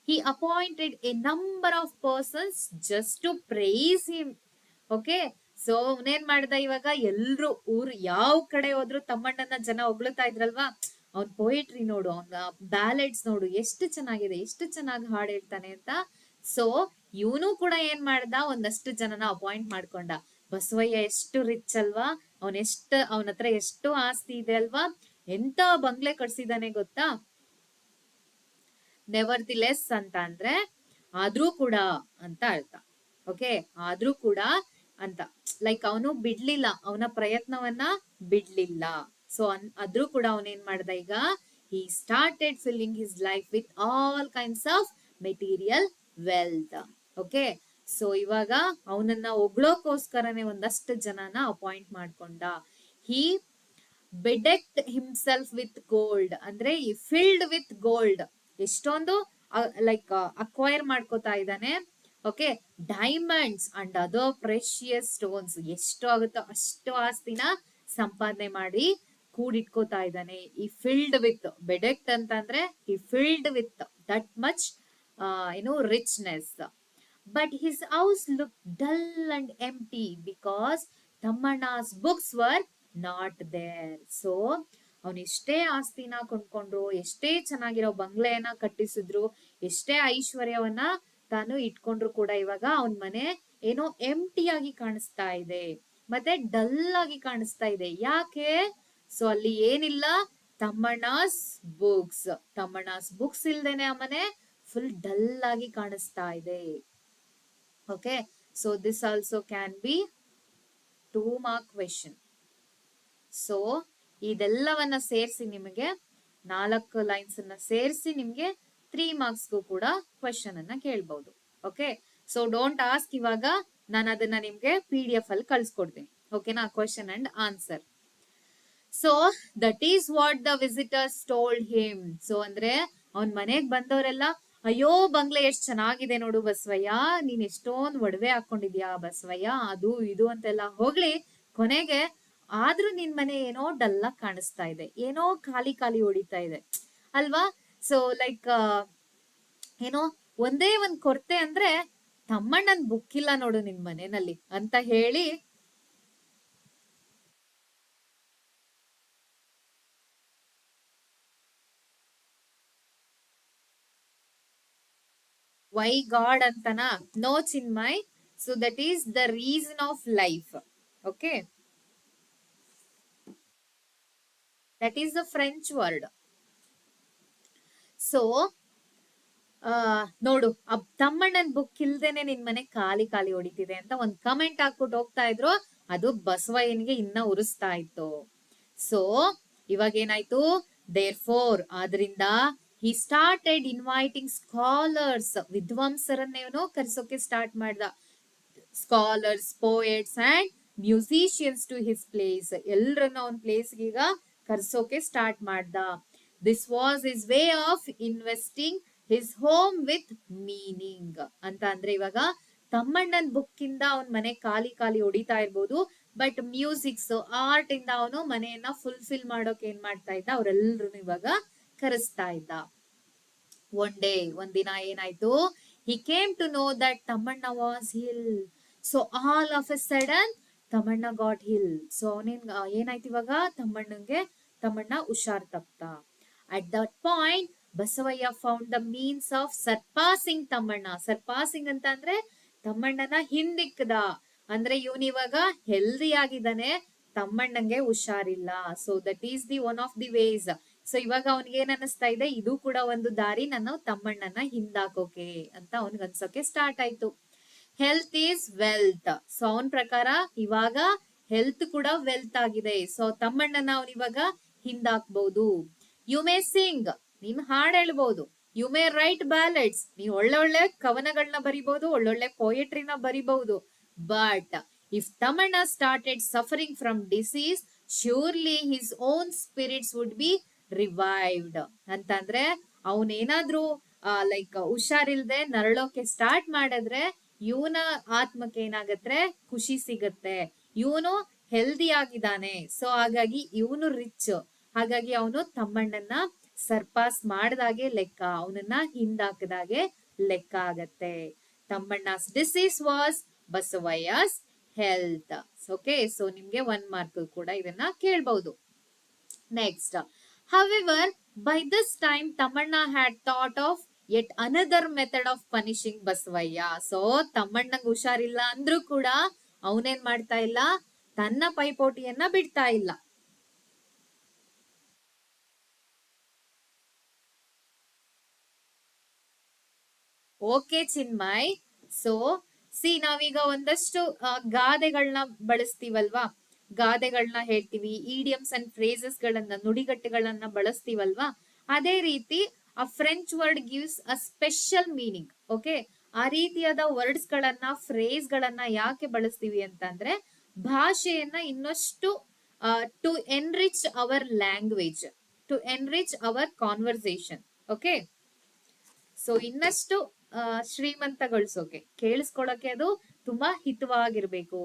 He appointed a number of persons just to praise him. Okay, so ಅವನೇನ್ ಮಾಡ್ದ, ಇವಾಗ ಎಲ್ರು ಯಾವ ಕಡೆ ಹೋದ್ರು ತಮ್ಮಣ್ಣನ ಜನ ಹೊಗಳ್ತಾ ಇದ್ರಲ್ವಾ. ಅವ್ನ್ ಪೊಯಿಟ್ರಿ ನೋಡು, ಅವ್ನ ಬ್ಯಾಲೆಡ್ಸ್ ನೋಡು, ಎಷ್ಟು ಚೆನ್ನಾಗಿದೆ, ಎಷ್ಟು ಚೆನ್ನಾಗಿ ಹಾಡು ಹೇಳ್ತಾನೆ ಅಂತ. ಸೊ ಇವನು ಕೂಡ ಏನ್ ಮಾಡ್ದ, ಒಂದಷ್ಟು ಜನನ ಅಪಾಯಿಂಟ್ ಮಾಡ್ಕೊಂಡ. ಬಸವಯ್ಯ ಎಷ್ಟು ರಿಚ್ ಅಲ್ವಾ, ಅವನ ಹತ್ರ ಎಷ್ಟು ಆಸ್ತಿ ಇದೆ ಅಲ್ವಾ, ಎಂತ ಬಂಗ್ಲೆ ಕಟ್ಸಿದಾನೆ ಗೊತ್ತಾ. ನೆವರ್ ದಿ ಲೆಸ್ ಅಂತ ಅಂದ್ರೆ ಆದ್ರೂ ಕೂಡ ಅಂತ ಅರ್ಥ. ಓಕೆ, ಆದ್ರೂ ಕೂಡ ಅಂತ, ಲೈಕ್ ಅವನು ಬಿಡ್ಲಿಲ್ಲ, ಅವನ ಪ್ರಯತ್ನವನ್ನ ಬಿಡ್ಲಿಲ್ಲ. ಸೊ ಆದ್ರೂ ಕೂಡ ಅವನೇನ್ ಮಾಡ್ದ, ಈಗ he started filling his life with all kinds of material wealth. Okay, so ಇವಾಗ ಅವನನ್ನ ಹೊಗಳೋಕೋಸ್ಕರನೇ ಒಂದಷ್ಟು ಜನನ ಅಪಾಯಿಂಟ್ ಮಾಡ್ಕೊಂಡ. he bedecked himself with gold, ಅಂದ್ರೆ ಈ ಫಿಲ್ಡ್ ವಿತ್ ಗೋಲ್ಡ್, ಎಷ್ಟೊಂದು ಲೈಕ್ ಅಕ್ವೈರ್ ಮಾಡ್ಕೋತಾ ಇದ್ದಾನೆ. Okay, diamonds and other precious stones, ಎಷ್ಟು ಆಗುತ್ತೋ ಅಷ್ಟು ಆಸ್ತಿನ ಸಂಪಾದನೆ ಮಾಡಿ ಕೂಡಿಟ್ಕೋತಾ ಇದ್ದಾನೆ. ಈ ಫಿಲ್ಡ್ ವಿತ್, ಬೆಡೆಕ್ಟ್ ಅಂತಂದ್ರೆ ಈ filled with that much richness. But his house look dull and empty because Thammanna's books were not there. So ಅವನ್ ಎಷ್ಟೇ ಆಸ್ತಿನ ಕೊಂಡ್ಕೊಂಡ್ರು, ಎಷ್ಟೇ ಚೆನ್ನಾಗಿರೋ ಬಂಗ್ಲೆಯನ್ನ ಕಟ್ಟಿಸಿದ್ರು, ಎಷ್ಟೇ ಐಶ್ವರ್ಯವನ್ನ ತಾನು ಇಟ್ಕೊಂಡ್ರು ಕೂಡ ಇವಾಗ ಅವನ್ ಮನೆ ಏನೋ ಎಂಟಿ ಆಗಿ ಕಾಣಿಸ್ತಾ ಇದೆ, ಮತ್ತೆ ಡಲ್ ಆಗಿ ಕಾಣಿಸ್ತಾ ಇದೆ. ಯಾಕೆ? ಸೊ ಅಲ್ಲಿ ಏನಿಲ್ಲ, ತಮ್ಮಣ್ಣಾಸ್ ಬುಕ್ಸ್ ಇಲ್ದೇನೆ ಆ ಮನೆ ಫುಲ್ ಡಲ್ ಆಗಿ ಕಾಣಿಸ್ತಾ ಇದೆ. Okay, so this also can be 2 mark question. So ಇದೆಲ್ಲವನ್ನ ಸೇರಿಸಿ ನಿಮಗೆ 4 ಲೈನ್ಸ್ ಅನ್ನ ಸೇರಿಸಿ ನಿಮ್ಗೆ 3 marksಗೂ ಕೂಡ ಕ್ವೆಶನ್ ಅನ್ನ ಕೇಳ್ಬಹುದು. ಓಕೆ, ಸೊ ಡೋಂಟ್ ಆಸ್ಕ್, ಇವಾಗ ನಾನು ಅದನ್ನ ನಿಮ್ಗೆ PDF ಅಲ್ಲಿ ಕಳ್ಸ್ಕೊಡ್ತೀನಿ. ಓಕೆನಾ, question and answer. So that is what the visitors told him. So ಅಂದ್ರೆ ಅವನ್ ಮನೆಗ್ ಬಂದವರೆಲ್ಲ, ಅಯ್ಯೋ ಬಂಗ್ಲೆ ಎಷ್ಟ್ ಚೆನ್ನಾಗಿದೆ ನೋಡು ಬಸವಯ್ಯ, ನೀನ್ ಎಷ್ಟೊಂದ್ ಒಡವೆ ಹಾಕೊಂಡಿದ್ಯಾ ಬಸವಯ್ಯ, ಅದು ಇದು ಅಂತೆಲ್ಲ ಹೋಗ್ಲಿ, ಕೊನೆಗೆ ಆದ್ರೂ ನಿನ್ ಮನೆ ಏನೋ ಡಲ್ ಆಗಿ ಕಾಣಿಸ್ತಾ ಇದೆ, ಏನೋ ಖಾಲಿ ಖಾಲಿ ಹೊಡಿತಾ ಇದೆ ಅಲ್ವಾ. ಸೊ ಲೈಕ್ ಏನೋ ಒಂದೇ ಒಂದ್ ಕೊರತೆ ಅಂದ್ರೆ ತಮ್ಮಣ್ಣನ್ ಬುಕ್ ಇಲ್ಲ ನೋಡು ನಿನ್ ಮನೆಯಲ್ಲಿ ಅಂತ ಹೇಳಿ ವೈ ಗಾಡ್ ಅಂತನಾ? No Chinmay. So that is the reason of life. Okay, that is the French word. So ನೋಡು, ತಮ್ಮಣ್ಣನ್ ಬುಕ್ ಇಲ್ದೇನೆ ನಿನ್ ಮನೆ ಖಾಲಿ ಖಾಲಿ ಹೊಡಿತಿದೆ ಅಂತ ಒಂದ್ ಕಮೆಂಟ್ ಹಾಕ್ಬಿಟ್ಟು ಹೋಗ್ತಾ ಇದ್ರು. ಅದು ಬಸವಯ್ಯನಿಗೆ ಇನ್ನ ಉರಿಸ್ತಾ ಇತ್ತು. ಸೊ ಇವಾಗ ಏನಾಯ್ತು, ದೇರ್ ಫೋರ್, ಆದ್ರಿಂದ he started inviting scholars, ವಿದ್ವಾಂಸರನ್ನೇನೋ ಕರೆಸೋಕೆ ಸ್ಟಾರ್ಟ್ ಮಾಡ್ದ. Scholars, poets and musicians to his place, ಎಲ್ರನ್ನ ಒಂದ್ ಪ್ಲೇಸ್ಗೆ ಈಗ ಕರ್ಸೋಕೆ ಸ್ಟಾರ್ಟ್ ಮಾಡ್ದ. This was his way of investing his home with meaning ಅಂತ. ಅಂದ್ರೆ ಇವಾಗ ತಮ್ಮಣ್ಣನ್ ಬುಕ್ ಇಂದ ಅವನ್ ಮನೆ ಖಾಲಿ ಖಾಲಿ ಹೊಡಿತಾ ಇರ್ಬೋದು, ಬಟ್ ಮ್ಯೂಸಿಕ್ಸ್, ಆರ್ಟ್ ಇಂದ ಅವನು ಮನೆಯನ್ನ ಫುಲ್ಫಿಲ್ ಮಾಡೋಕೆ ಏನ್ ಮಾಡ್ತಾ ಇದ್ದ, ಅವ್ರೆಲ್ರು ಇವಾಗ ಕರೆಸ್ತಾ ಇದ್ದ. ಒಂದಿನ ಏನಾಯ್ತು, he came to know that Thammanna was ill. So all of a sudden Thammanna got ill. So ಏನಾಯ್ತು ಇವಾಗ, ತಮ್ಮಣ್ಣ ಹುಷಾರ್ ತಪ್ಪ. At that point Basavayya found the means of surpassing Thammanna. ಸರ್ಪಾಸಿಂಗ್ ಅಂತ ಅಂದ್ರೆ ತಮ್ಮಣ್ಣನ ಹಿಂದಿಕ್ಕದ. ಅಂದ್ರೆ ಇವನಿವಾಗ ಹೆಲ್ದಿ ಆಗಿದ್ದಾನೆ, ತಮ್ಮಣ್ಣಂಗೆ ಹುಷಾರಿಲ್ಲ. So that is the one of the ways. So ಇವಾಗ ಅವನ್ಗೆ ಏನ್ ಅನಿಸ್ತಾ ಇದೆ, ಇದು ಕೂಡ ಒಂದು ದಾರಿ ನಾನು ತಮ್ಮಣ್ಣನ ಹಿಂದಾಕೋಕೆ ಅಂತ ಅವನ್ಗೆ ಅನ್ಸೋಕೆ ಸ್ಟಾರ್ಟ್ ಆಯ್ತು. Health is wealth. ಸೊ ಅವನ್ ಪ್ರಕಾರ ಇವಾಗ ಹೆಲ್ತ್ ಕೂಡ ವೆಲ್ತ್ ಆಗಿದೆ. ಸೊ ತಮ್ಮಣ್ಣನ ಅವನ್ ಇವಾಗ ಹಿಂದಾಕ್ಬಹುದು. ಯು ಮೇ ಸಿಂಗ್, ನೀನ್ ಹಾಡ್ ಹೇಳ್ಬಹುದು. ಯು ಮೇ ರೈಟ್ ಬ್ಯಾಲೆಟ್ಸ್, ನೀವ್ ಒಳ್ಳೊಳ್ಳೆ ಕವನಗಳನ್ನ ಬರಿಬಹುದು, ಒಳ್ಳೊಳ್ಳೆ ಪೋಯಟ್ರಿನ ಬರಿಬಹುದು. But if Thammanna started suffering from disease, surely his own spirits would be revived. ಅಂತಂದ್ರೆ ಅವನೇನಾದ್ರೂ ಲೈಕ್ ಹುಷಾರಿಲ್ದೆ ನರಳೋಕೆ ಸ್ಟಾರ್ಟ್ ಮಾಡಿದ್ರೆ ಇವನ ಆತ್ಮಕ್ಕೆ ಏನಾಗತ್ತೆ, ಖುಷಿ ಸಿಗತ್ತೆ. ಇವನು ಹೆಲ್ದಿ ಆಗಿದ್ದಾನೆ, ಸೊ ಹಾಗಾಗಿ ಇವನು ರಿಚ್, ಹಾಗಾಗಿ ಅವನು ತಮ್ಮಣ್ಣನ ಸರ್ಪಾಸ್ ಮಾಡ್ದಾಗೆ ಲೆಕ್ಕ, ಅವನನ್ನ ಹಿಂದಾಕದಾಗೆ ಲೆಕ್ಕ ಆಗತ್ತೆ. Thammanna's disease was Basavayya's health. Okay, so ನಿಮ್ಗೆ 1 ಮಾರ್ಕ್ ಕೂಡ ಇದನ್ನ ಕೇಳ್ಬಹುದು. Next, however, by this time Tamanna had thought of yet another method of punishing Basavaya. So ತಮ್ಮಣ್ಣಂಗ್ ಹುಷಾರಿಲ್ಲ ಅಂದ್ರೂ ಕೂಡ ಅವನೇನ್ ಮಾಡ್ತಾ ಇಲ್ಲ, ತನ್ನ ಪೈಪೋಟಿಯನ್ನ ಬಿಡ್ತಾ ಇಲ್ಲ. ಓಕೆ ಚಿನ್ಮಯ್. ಸೊ ನಾವೀಗ ಒಂದಷ್ಟು ಗಾದೆಗಳನ್ನ ಬಳಸ್ತೀವಲ್ವಾ, ಗಾದೆಗಳನ್ನ ಹೇಳ್ತೀವಿ, ಈಡಿಯಮ್ಸ್ ಅಂಡ್ ಫ್ರೇಸಸ್ ಗಳನ್ನ, ನುಡಿಗಟ್ಟುಗಳನ್ನ ಬಳಸ್ತೀವಲ್ವಾ. ಅದೇ ರೀತಿ ಆ French word gives a special meaning. Okay, ಆ ರೀತಿಯಾದ ವರ್ಡ್ಸ್ ಗಳನ್ನ, ಫ್ರೇಸ್ ಗಳನ್ನ ಯಾಕೆ ಬಳಸ್ತೀವಿ ಅಂತಂದ್ರೆ ಭಾಷೆಯನ್ನ ಇನ್ನಷ್ಟು to enrich our language, to enrich our conversation. Okay, so ಇನ್ನಷ್ಟು ಶ್ರೀಮಂತಗೊಳಿಸೋಕೆ, ಕೇಳಿಸ್ಕೊಳ್ಳೋಕೆ ಅದು ತುಂಬಾ ಹಿತವಾಗಿರ್ಬೇಕು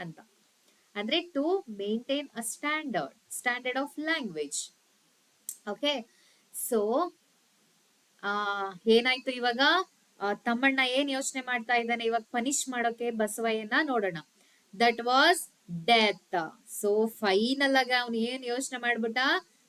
ಅಂತ. ಅಂದ್ರೆ to maintain a standard of language. Okay, so ಏನಾಯ್ತು ಇವಾಗ, ತಮ್ಮಣ್ಣ ಏನ್ ಯೋಚನೆ ಮಾಡ್ತಾ ಇದ್ದಾನೆ ಇವಾಗ ಪನಿಷ್ ಮಾಡೋಕೆ ಬಸವಯ್ಯನ, ನೋಡೋಣ. That was death. So final ಆಗಿ ಅವ್ನು ಏನ್ ಯೋಚನೆ ಮಾಡ್ಬಿಟ್ಟ,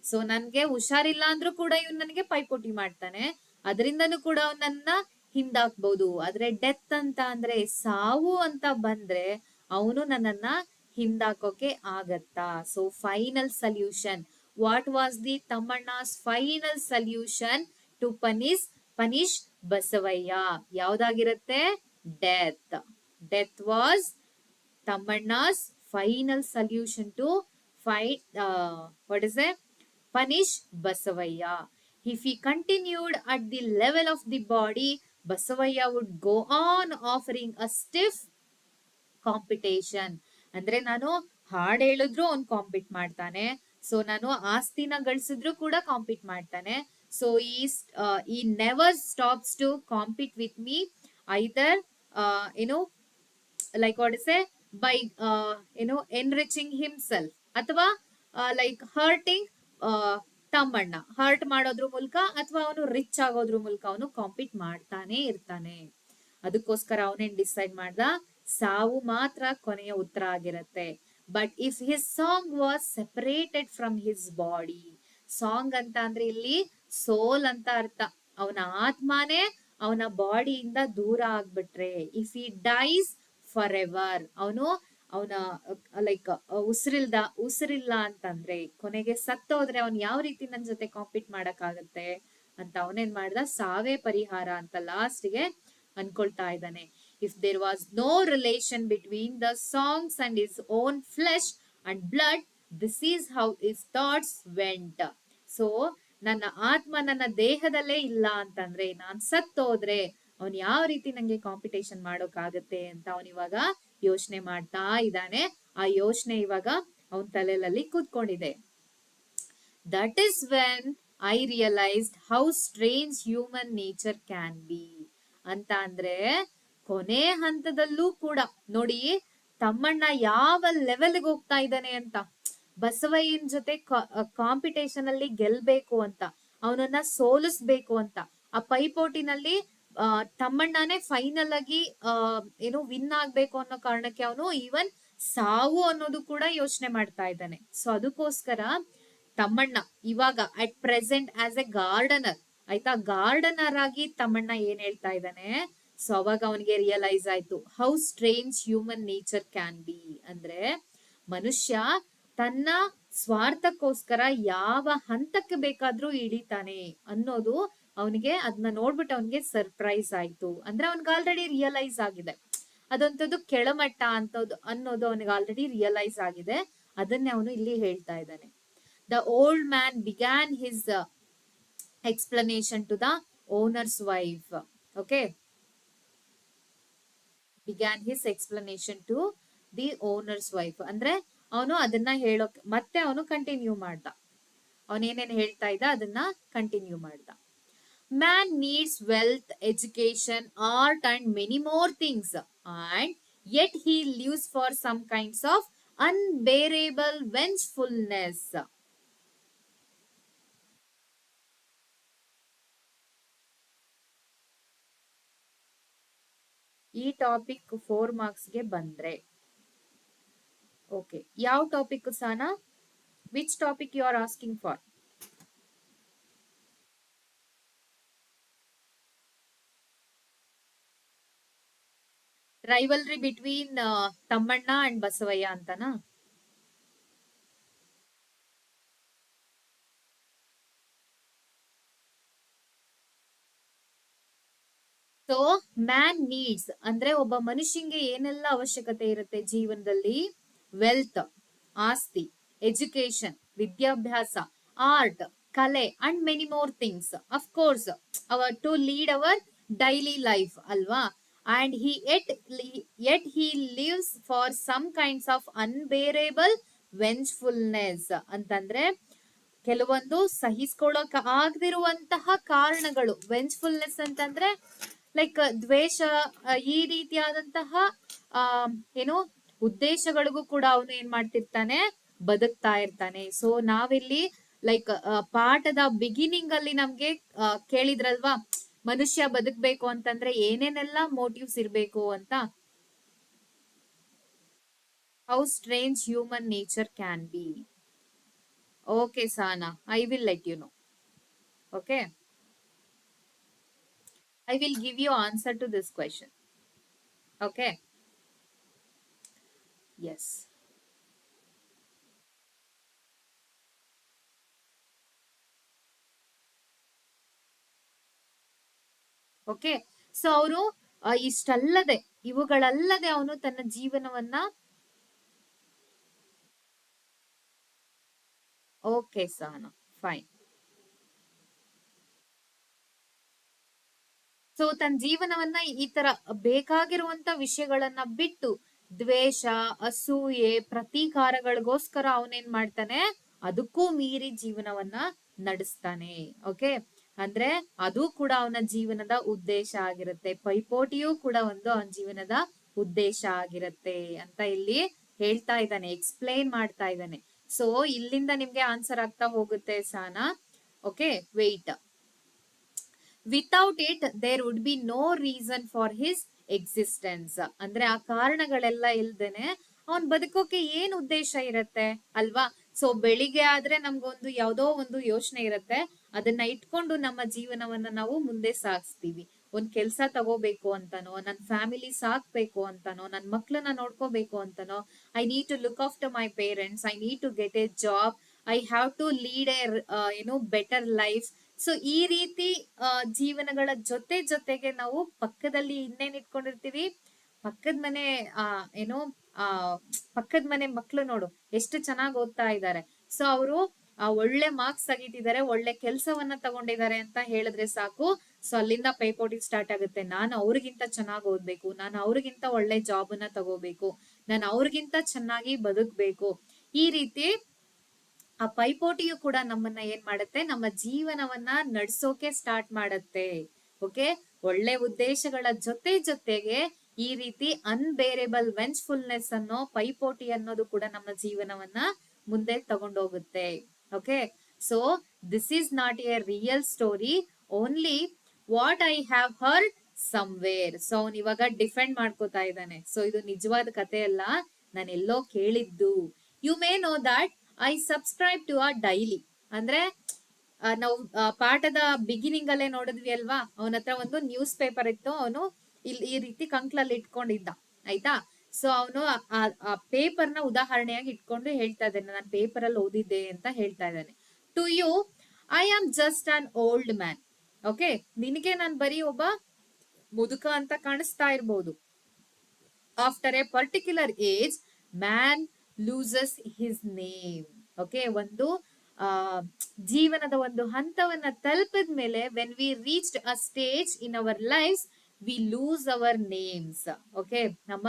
ಸೊ ನನ್ಗೆ ಹುಷಾರಿಲ್ಲ ಅಂದ್ರೂ ಕೂಡ ಇವ್ನು ನನಗೆ ಪೈಪೋಟಿ ಮಾಡ್ತಾನೆ, ಅದರಿಂದನೂ ಕೂಡ ಅವನನ್ನ ಹಿಂದಾಕ್ಬಹುದು. ಆದ್ರೆ ಡೆತ್ ಅಂತ ಅಂದ್ರೆ ಸಾವು ಅಂತ ಬಂದ್ರೆ ಅವನು ನನ್ನನ್ನ ಹಿಂದಾಕೋಕೆ ಆಗತ್ತಾ? So final solution, what was the Thammanna's final solution to punish Basavayya? ಯಾವ್ದಾಗಿರುತ್ತೆ? Death. Death was Thammanna's final solution to punish Basavaya. If he continued at the level of the body, Basavaya would go on offering a stiff competition. ಅಂದ್ರೆ ನಾನು ಹಾಡ್ ಹೇಳಿದ್ರು ಅವ್ನ್ ಕಾಂಪೀಟ್ ಮಾಡ್ತಾನೆ, ಸೊ ನಾನು ಆಸ್ತಿನ ಗಳಿಸಿದ್ರು ಕೂಡ ಕಾಂಪೀಟ್ ಮಾಡ್ತಾನೆ. So he never stops to compete with me, either like what is by enriching himself, ಅಥವಾ ಲೈಕ್ ಹರ್ಟಿಂಗ್ ತಮ್ಮಣ್ಣ, ಹರ್ಟ್ ಮಾಡೋದ್ರ ಮೂಲಕ ಅಥವಾ ಅವನು ರಿಚ್ ಆಗೋದ್ರ ಮೂಲಕ ಅವನು ಕಾಂಪೀಟ್ ಮಾಡ್ತಾನೆ ಇರ್ತಾನೆ. ಅದಕ್ಕೋಸ್ಕರ ಅವನೇನ್ ಡಿಸೈಡ್ ಮಾಡ್ದ, ಸಾವು ಮಾತ್ರ ಕೊನೆಯ ಉತ್ತರ ಆಗಿರತ್ತೆ. But if his song was separated from his body, song ಅಂತ ಅಂದ್ರೆ ಇಲ್ಲಿ ಸೋಲ್ ಅಂತ ಅರ್ಥ, ಅವನ ಆತ್ಮನೇ ಅವನ ಬಾಡಿಯಿಂದ ದೂರ ಆಗ್ಬಿಟ್ರೆ, if he dies forever, ಅವನ ಲೈಕ್ ಉಸಿರಿಲ್ಲ ಅಂತಂದ್ರೆ, ಕೊನೆಗೆ ಸತ್ತೋದ್ರೆ ಅವನ್ ಯಾವ ರೀತಿ ನನ್ ಜೊತೆ ಕಾಂಪೀಟ್ ಮಾಡಕ್ ಆಗತ್ತೆ ಅಂತ ಅವನೇನ್ ಮಾಡ್ದ, ಸಾವೇ ಪರಿಹಾರ ಅಂತ ಲಾಸ್ಟ್ಗೆ ಅನ್ಕೊಳ್ತಾ ಇದ್ದಾನೆ. If there was no relation between the songs and his own flesh and blood, this is how his thoughts went. So ನನ್ನ ಆತ್ಮ ನನ್ನ ದೇಹದಲ್ಲೇ ಇಲ್ಲ ಅಂತಂದ್ರೆ, ನಾನ್ ಸತ್ತೋದ್ರೆ ಅವನ್ ಯಾವ ರೀತಿ ನಂಗೆ ಕಾಂಪಿಟೇಷನ್ ಮಾಡೋಕಾಗತ್ತೆ ಅಂತ ಅವನಿವಾಗ ಯೋಚನೆ ಮಾಡ್ತಾ ಇದ್ದಾನೆ. ಆ ಯೋಚನೆ ಇವಾಗ ಅವನ್ ತಲೆಯಲ್ಲಿ ಕೂತ್ಕೊಂಡಿದೆ. That is when I realised how strange human nature can be ಅಂತ. ಅಂದ್ರೆ ಕೊನೆ ಹಂತದಲ್ಲೂ ಕೂಡ ನೋಡಿ ತಮ್ಮಣ್ಣ ಯಾವ ಲೆವೆಲ್ಗೆ ಹೋಗ್ತಾ ಇದ್ದಾನೆ ಅಂತ, ಬಸವಯ್ಯನ ಜೊತೆ ಕಾಂಪಿಟೇಷನ್ ಅಲ್ಲಿ ಗೆಲ್ಬೇಕು ಅಂತ, ಅವನನ್ನ ಸೋಲಿಸ್ಬೇಕು ಅಂತ, ಆ ಪೈಪೋಟಿನಲ್ಲಿ ತಮ್ಮಣ್ಣನೇ ಫೈನಲ್ ಆಗಿ ವಿನ್ ಆಗ್ಬೇಕು ಅನ್ನೋ ಕಾರಣಕ್ಕೆ ಅವನು ಈವನ್ ಸಾವು ಅನ್ನೋದು ಕೂಡ ಯೋಚನೆ ಮಾಡ್ತಾ ಇದ್ದಾನೆ. ಸೊ ಅದಕ್ಕೋಸ್ಕರ ತಮ್ಮಣ್ಣ ಇವಾಗ at present as A gardener, ಆಯ್ತಾ, ಗಾರ್ಡನರ್ ಆಗಿ ತಮ್ಮಣ್ಣ ಏನ್ ಹೇಳ್ತಾ ಇದ್ದಾನೆ, ಸೊ ಅವಾಗ ಅವನಿಗೆ ರಿಯಲೈಸ್ ಆಯ್ತು how strange human nature can B. ಅಂದ್ರೆ ಮನುಷ್ಯ ತನ್ನ ಸ್ವಾರ್ಥಕ್ಕೋಸ್ಕರ ಯಾವ ಹಂತಕ್ಕೆ ಬೇಕಾದ್ರೂ ಇಳಿತಾನೆ ಅನ್ನೋದು ಅವನಿಗೆ ಅದನ್ನ ನೋಡ್ಬಿಟ್ಟು ಅವನಿಗೆ ಸರ್ಪ್ರೈಸ್ ಆಯ್ತು. ಅಂದ್ರೆ ಅವನ್ಗೆ ಆಲ್ರೆಡಿ ರಿಯಲೈಸ್ ಆಗಿದೆ ಅದಂತದ್ದು ಕೆಳಮಟ್ಟ ಅಂತದ್ದು ಅನ್ನೋದು ಅವನಿಗೆ ಆಲ್ರೆಡಿ ರಿಯಲೈಸ್ ಆಗಿದೆ. ಅದನ್ನೇ ಅವನು ಇಲ್ಲಿ ಹೇಳ್ತಾ ಇದ್ದಾನೆ. The old man began his explanation to the owner's wife. Okay, began his explanation to the owner's wife. ಅಂದ್ರೆ ಅವನು ಅದನ್ನ ಹೇಳೋಕೆ ಮತ್ತೆ ಅವನು ಕಂಟಿನ್ಯೂ ಮಾಡ್ದ. ಅವನೇನೇನ್ ಹೇಳ್ತಾ ಇದ್ದ ಅದನ್ನ ಕಂಟಿನ್ಯೂ ಮಾಡ್ದ. Man needs wealth, education, art and many more things, and yet he lives for some kinds of unbearable vengefulness. ಈ ಟಾಪಿಕ್ 4 ಮಾರ್ಕ್ಸ್ಗೆ ಬಂದ್ರೆ ಓಕೆ. ಯಾವ topic Sana? Which topic you are asking for? Rivalry between Thammanna and Basavayya ಅಂತನಾ? ಸೊ ಮ್ಯಾನ್ ನೀಡ್ಸ್ ಅಂದ್ರೆ ಒಬ್ಬ ಮನುಷ್ಯಂಗೆ ಏನೆಲ್ಲ ಅವಶ್ಯಕತೆ ಇರುತ್ತೆ ಜೀವನದಲ್ಲಿ? ವೆಲ್ತ್, ಆಸ್ತಿ, ಎಜುಕೇಶನ್, ವಿದ್ಯಾಭ್ಯಾಸ, ಆರ್ಟ್, ಕಲೆ and many more things. Of course our to lead our daily life ಅಲ್ವಾ? And yet he lives for some kinds of unbearable vengefulness. ಅಂತಂದ್ರೆ ಕೆಲವೊಂದು ಸಹಿಸ್ಕೊಳ್ಳೋಕ ಆಗದಿರುವಂತಹ ಕಾರಣಗಳು. ವೆಂಜ್ಫುಲ್ನೆಸ್ ಅಂತಂದ್ರೆ ಲೈಕ್ ದ್ವೇಷ, ಈ ರೀತಿಯಾದಂತಹ ಏನು ಉದ್ದೇಶಗಳಿಗೂ ಕೂಡ ಅವನು ಏನ್ ಮಾಡ್ತಿರ್ತಾನೆ, ಬದುಕ್ತಾ ಇರ್ತಾನೆ. ಸೊ ನಾವಿಲ್ಲಿ ಲೈಕ್ ಪಾಠದ ಬಿಗಿನಿಂಗ್ ಅಲ್ಲಿ ನಮ್ಗೆ ಕೇಳಿದ್ರಲ್ವಾ, ಮನುಷ್ಯ ಬದುಕ್ಬೇಕು ಅಂತಂದ್ರೆ ಏನೇನೆಲ್ಲ ಮೋಟಿವ್ಸ್ ಇರ್ಬೇಕು ಅಂತ. How strange human nature can be. Okay Sana, I will let you know. Okay, I will give you answer to this question. Okay. Yes. Okay. So ಅವನು ಇಷ್ಟಲ್ಲದೆ ಇವುಗಳಲ್ಲದೆ ಅವನು ತನ್ನ ಜೀವನವನ್ನ ಓಕೆ ಸಾನಾ, ಫೈನ್. ಸೊ ತನ್ನ ಜೀವನವನ್ನ ಈ ತರ ಬೇಕಾಗಿರುವಂತ ವಿಷಯಗಳನ್ನ ಬಿಟ್ಟು ದ್ವೇಷ, ಅಸೂಯೆ, ಪ್ರತೀಕಾರಗಳಿಗೋಸ್ಕರ ಅವನೇನ್ ಮಾಡ್ತಾನೆ, ಅದಕ್ಕೂ ಮೀರಿ ಜೀವನವನ್ನ ನಡೆಸ್ತಾನೆ. ಓಕೆ, ಅಂದ್ರೆ ಅದು ಕೂಡ ಅವನ ಜೀವನದ ಉದ್ದೇಶ ಆಗಿರುತ್ತೆ. ಪೈಪೋಟಿಯೂ ಕೂಡ ಒಂದು ಅವನ ಜೀವನದ ಉದ್ದೇಶ ಆಗಿರುತ್ತೆ ಅಂತ ಇಲ್ಲಿ ಹೇಳ್ತಾ ಇದ್ದಾನೆ, ಎಕ್ಸ್ಪ್ಲೈನ್ ಮಾಡ್ತಾ ಇದ್ದಾನೆ. ಸೊ ಇಲ್ಲಿಂದ ನಿಮ್ಗೆ ಆನ್ಸರ್ ಆಗ್ತಾ ಹೋಗುತ್ತೆ ಸಾನಾ. Okay, wait. Without it there would be no reason for his existence. ಅಂದ್ರೆ ಆ ಕಾರಣಗಳೆಲ್ಲ ಇಲ್ದೇನೆ ಅವನ್ ಬದುಕೋಕೆ ಏನ್ ಉದ್ದೇಶ ಇರತ್ತೆ ಅಲ್ವಾ? ಸೊ ಬೆಳಿಗ್ಗೆ ಆದ್ರೆ ನಮ್ಗೊಂದು ಯಾವ್ದೋ ಒಂದು ಯೋಚನೆ ಇರತ್ತೆ, ಅದನ್ನ ಇಟ್ಕೊಂಡು ನಮ್ಮ ಜೀವನವನ್ನ ನಾವು ಮುಂದೆ ಸಾಗಿಸ್ತೀವಿ. ಒಂದ್ ಕೆಲ್ಸ ತಗೋಬೇಕು ಅಂತನೋ, ನನ್ ಫ್ಯಾಮಿಲಿ ಸಾಕ್ಬೇಕು ಅಂತನೋ, ನನ್ ಮಕ್ಳನ್ನ ನೋಡ್ಕೋಬೇಕು ಅಂತನೋ, I need to look after my parents, I need to get a job, I have to lead a better life. So ಈ ರೀತಿ ಜೀವನಗಳ ಜೊತೆಗೆ ನಾವು ಪಕ್ಕದಲ್ಲಿ ಇನ್ನೇನ್ ಇಟ್ಕೊಂಡಿರ್ತೀವಿ, ಪಕ್ಕದ ಮನೆ ಏನೋ ಪಕ್ಕದ ಮನೆ ಮಕ್ಳು ನೋಡು ಎಷ್ಟು ಚೆನ್ನಾಗಿ ಓದ್ತಾ ಇದ್ದಾರೆ, ಸೊ ಅವರು ಒಳ್ಳೆ ಮಾರ್ಕ್ಸ್ ತೆಗಿತಿದ್ದಾರೆ, ಒಳ್ಳೆ ಕೆಲ್ಸವನ್ನ ತಗೊಂಡಿದ್ದಾರೆ ಅಂತ ಹೇಳಿದ್ರೆ ಸಾಕು. ಸೊ ಅಲ್ಲಿಂದ ಪೈಪೋಟಿ ಸ್ಟಾರ್ಟ್ ಆಗುತ್ತೆ. ನಾನು ಅವ್ರಿಗಿಂತ ಚೆನ್ನಾಗಿ ಓದ್ಬೇಕು, ನಾನು ಅವ್ರಿಗಿಂತ ಒಳ್ಳೆ ಜಾಬ್ ಅನ್ನ ತಗೋಬೇಕು, ನಾನು ಅವ್ರಿಗಿಂತ ಚೆನ್ನಾಗಿ ಬದುಕ್ಬೇಕು. ಈ ರೀತಿ ಆ ಪೈಪೋಟಿಯು ಕೂಡ ನಮ್ಮನ್ನ ಏನ್ ಮಾಡುತ್ತೆ, ನಮ್ಮ ಜೀವನವನ್ನ ನಡ್ಸೋಕೆ ಸ್ಟಾರ್ಟ್ ಮಾಡತ್ತೆ. ಓಕೆ, ಒಳ್ಳೆ ಉದ್ದೇಶಗಳ ಜೊತೆಗೆ ಈ ರೀತಿ ಅನ್ಬೇರೇಬಲ್ ವೆಂಜ್ಫುಲ್ನೆಸ್ ಅನ್ನೋ ಪೈಪೋಟಿ ಅನ್ನೋದು ಕೂಡ ನಮ್ಮ ಜೀವನವನ್ನ ಮುಂದೆ ತಗೊಂಡೋಗುತ್ತೆ. Okay, so this is not a real story, only what I have heard somewhere. So ಅವನ್ ಇವಾಗ ಡಿಫೆಂಡ್ ಮಾಡ್ಕೋತಾ ಇದ್ದಾನೆ. ಸೊ ಇದು ನಿಜವಾದ ಕತೆ ಅಲ್ಲ, ನಾನು ಎಲ್ಲೋ ಕೇಳಿದ್ದು. You may know that I subscribe to a daily. ಅಂದ್ರೆ ನಾವು ಪಾಠದ ಬಿಗಿನಿಂಗ್ ಅಲ್ಲೇ ನೋಡಿದ್ವಿ ಅಲ್ವಾ, ಅವನ ಹತ್ರ ಒಂದು ನ್ಯೂಸ್ ಪೇಪರ್ ಇತ್ತು, ಅವನು ಇಲ್ಲಿ ಈ ರೀತಿ ಕಂಕ್ಲಲ್ಲಿ ಇಟ್ಕೊಂಡಿದ್ದ. ಆಯ್ತಾ? ಸೊ ಅವನು ಆ ಪೇಪರ್ ನ ಉದಾಹರಣೆಯಾಗಿ ಇಟ್ಕೊಂಡು ಹೇಳ್ತಾ ಇದ್ದಾನೆ, ನಾನು ಪೇಪರ್ ಅಲ್ಲಿ ಓದಿದ್ದೆ ಅಂತ ಹೇಳ್ತಾ ಇದ್ದಾನೆ. To you I am just an old man. Okay, ನಿನಗೆ ನಾನು ಬರೀ ಒಬ್ಬ ಮುದುಕ ಅಂತ ಕಾಣಿಸ್ತಾ ಇರ್ಬೋದು. After a particular age man loses his name. Okay, ಒಂದು ಆ ಜೀವನದ ಒಂದು ಹಂತವನ್ನ ತಲುಪಿದ ಮೇಲೆ when we reached a stage in our life we lose our names. Okay, ನಮ್ಮ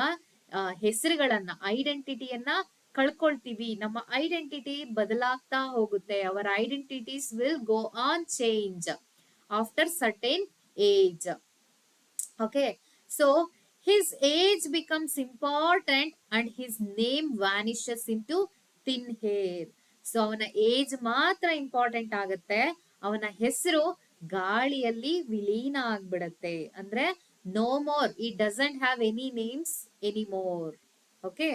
ಹೆಸರುಗಳನ್ನ, ಐಡೆಂಟಿಟಿಯನ್ನ ಕಳ್ಕೊಳ್ತೀವಿ. ನಮ್ಮ ಐಡೆಂಟಿಟಿ ಬದಲಾಗ್ತಾ ಹೋಗುತ್ತೆ. Our identities will go on change after certain age. Okay, so his age becomes important and his name vanishes into thin air. So ಅವನ ಏಜ್ ಮಾತ್ರ ಇಂಪಾರ್ಟೆಂಟ್ ಆಗುತ್ತೆ, ಅವನ ಹೆಸರು ಗಾಳಿಯಲ್ಲಿ ವಿಲೀನ ಆಗ್ಬಿಡತ್ತೆ. ಅಂದ್ರೆ no more, it doesn't have any names any more. Okay,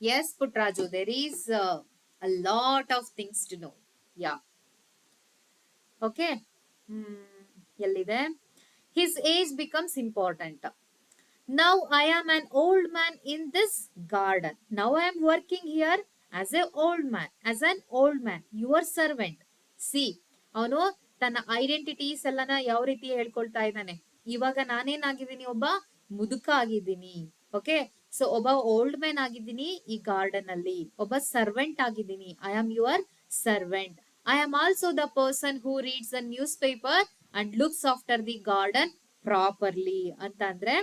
yes Putraju, there is a lot of things to know. Yeah. Okay, ಎಲ್ಲಿದೆ? His age becomes important. Now I am an old man in this garden. Now I am working here as a old man, as an old man, your servant. See, ಅವನು ತನ್ನ ಐಡೆಂಟಿಟೀಸ್ ಎಲ್ಲನ ಯಾವ ರೀತಿ ಹೇಳ್ಕೊಳ್ತಾ ಇದ್ದಾನೆ. ಇವಾಗ ನಾನೇನಾಗಿದ್ದೀನಿ? ಒಬ್ಬ ಮುದುಕ ಆಗಿದ್ದೀನಿ. ಓಕೆ, ಸೊ ಒಬ್ಬ ಓಲ್ಡ್ ಮ್ಯಾನ್ ಆಗಿದ್ದೀನಿ ಈ ಗಾರ್ಡನ್ ಅಲ್ಲಿ, ಒಬ್ಬ ಸರ್ವೆಂಟ್ ಆಗಿದ್ದೀನಿ. I am your servant. I am also the person who reads the newspaper and looks after the garden properly. ಅಂತ ಅಂದ್ರೆ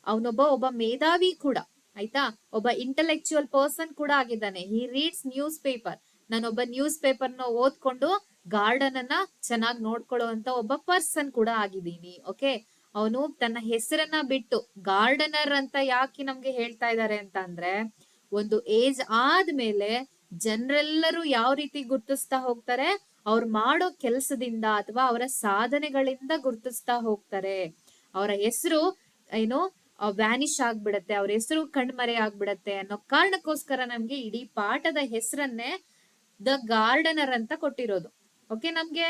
ಅವನೊಬ್ಬ ಮೇಧಾವಿ ಕೂಡ, ಆಯ್ತಾ, ಒಬ್ಬ ಇಂಟೆಲೆಕ್ಚುಯಲ್ ಪರ್ಸನ್ ಕೂಡ ಆಗಿದ್ದಾನೆ. ಹಿ ರೀಡ್ಸ್ ನ್ಯೂಸ್ ಪೇಪರ್. ನಾನೊಬ್ಬ ನ್ಯೂಸ್ ಪೇಪರ್ ನ ಓದ್ಕೊಂಡು ಗಾರ್ಡನ್ ಅನ್ನ ಚೆನ್ನಾಗಿ ನೋಡ್ಕೊಳ್ಳುವಂತ ಒಬ್ಬ ಪರ್ಸನ್ ಕೂಡ ಆಗಿದ್ದೀನಿ. ಓಕೆ, ಅವನು ತನ್ನ ಹೆಸರನ್ನ ಬಿಟ್ಟು ಗಾರ್ಡನರ್ ಅಂತ ಯಾಕೆ ನಮ್ಗೆ ಹೇಳ್ತಾ ಇದ್ದಾರೆ ಅಂತ ಅಂದ್ರೆ, ಒಂದು ಏಜ್ ಆದ್ಮೇಲೆ ಜನರೆಲ್ಲರೂ ಯಾವ ರೀತಿ ಗುರ್ತಿಸ್ತಾ ಹೋಗ್ತಾರೆ? ಅವ್ರು ಮಾಡೋ ಕೆಲಸದಿಂದ ಅಥವಾ ಅವರ ಸಾಧನೆಗಳಿಂದ ಗುರ್ತಿಸ್ತಾ ಹೋಗ್ತಾರೆ. ಅವರ ಹೆಸರು ಏನೋ ವ್ಯಾನಿಶ್ ಆಗ್ಬಿಡತ್ತೆ, ಅವ್ರ ಹೆಸರು ಕಣ್ಮರೆ ಆಗ್ಬಿಡತ್ತೆ ಅನ್ನೋ ಕಾರಣಕ್ಕೋಸ್ಕರ ನಮ್ಗೆ ಇಡೀ ಪಾಠದ ಹೆಸರನ್ನೇ ದ ಗಾರ್ಡನರ್ ಅಂತ ಕೊಟ್ಟಿರೋದು. ಓಕೆ, ನಮ್ಗೆ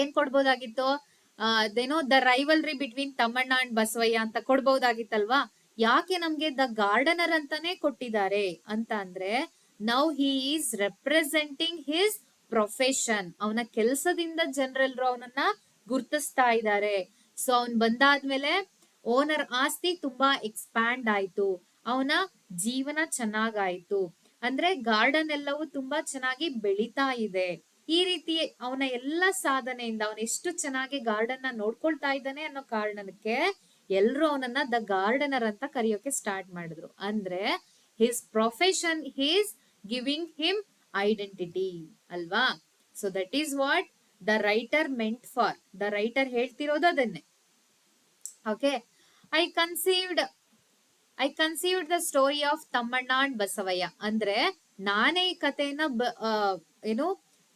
ಏನ್ ಕೊಡ್ಬೋದಾಗಿತ್ತು? ಅದೇನೋ the rivalry between Thammanna and Basavayya ಅಂತ ಕೊಡ್ಬೋದಾಗಿತ್ತಲ್ವಾ? ಯಾಕೆ ನಮ್ಗೆ ದ ಗಾರ್ಡನರ್ ಅಂತಾನೆ ಕೊಟ್ಟಿದ್ದಾರೆ ಅಂತ ಅಂದ್ರೆ, now he is representing his profession. ಅವನ ಕೆಲಸದಿಂದ ಜನರೆಲ್ಲರೂ ಅವನನ್ನ ಗುರ್ತಿಸ್ತಾ ಇದ್ದಾರೆ. ಸೊ ಅವನ್ ಬಂದಾದ್ಮೇಲೆ ಓನರ್ ಆಸ್ತಿ ತುಂಬಾ ಎಕ್ಸ್ಪ್ಯಾಂಡ್ ಆಯ್ತು, ಅವನ ಜೀವನ ಚೆನ್ನಾಗಾಯ್ತು, ಅಂದ್ರೆ ಗಾರ್ಡನ್ ಎಲ್ಲವೂ ತುಂಬಾ ಚೆನ್ನಾಗಿ ಬೆಳಿತಾ ಇದೆ. ಈ ರೀತಿ ಅವನ ಎಲ್ಲಾ ಸಾಧನೆಯಿಂದ ಅವನ್ ಎಷ್ಟು ಚೆನ್ನಾಗಿ ಗಾರ್ಡನ್ ನ ನೋಡ್ಕೊಳ್ತಾ ಇದ್ದಾನೆ ಅನ್ನೋ ಕಾರಣಕ್ಕೆ ಎಲ್ರು ಅವನನ್ನ ದ ಗಾರ್ಡನರ್ ಅಂತ ಕರೆಯೋಕೆ ಸ್ಟಾರ್ಟ್ ಮಾಡಿದ್ರು. ಅಂದ್ರೆ his profession is giving him identity ಅಲ್ವಾ? So that is what the writer meant for. The writer ಹೇಳ್ತಿರೋದು ಅದನ್ನೇ. Okay, I conceived the story of Thammanna and Basavayya. ಅಂದ್ರೆ ನಾನೇ ಈ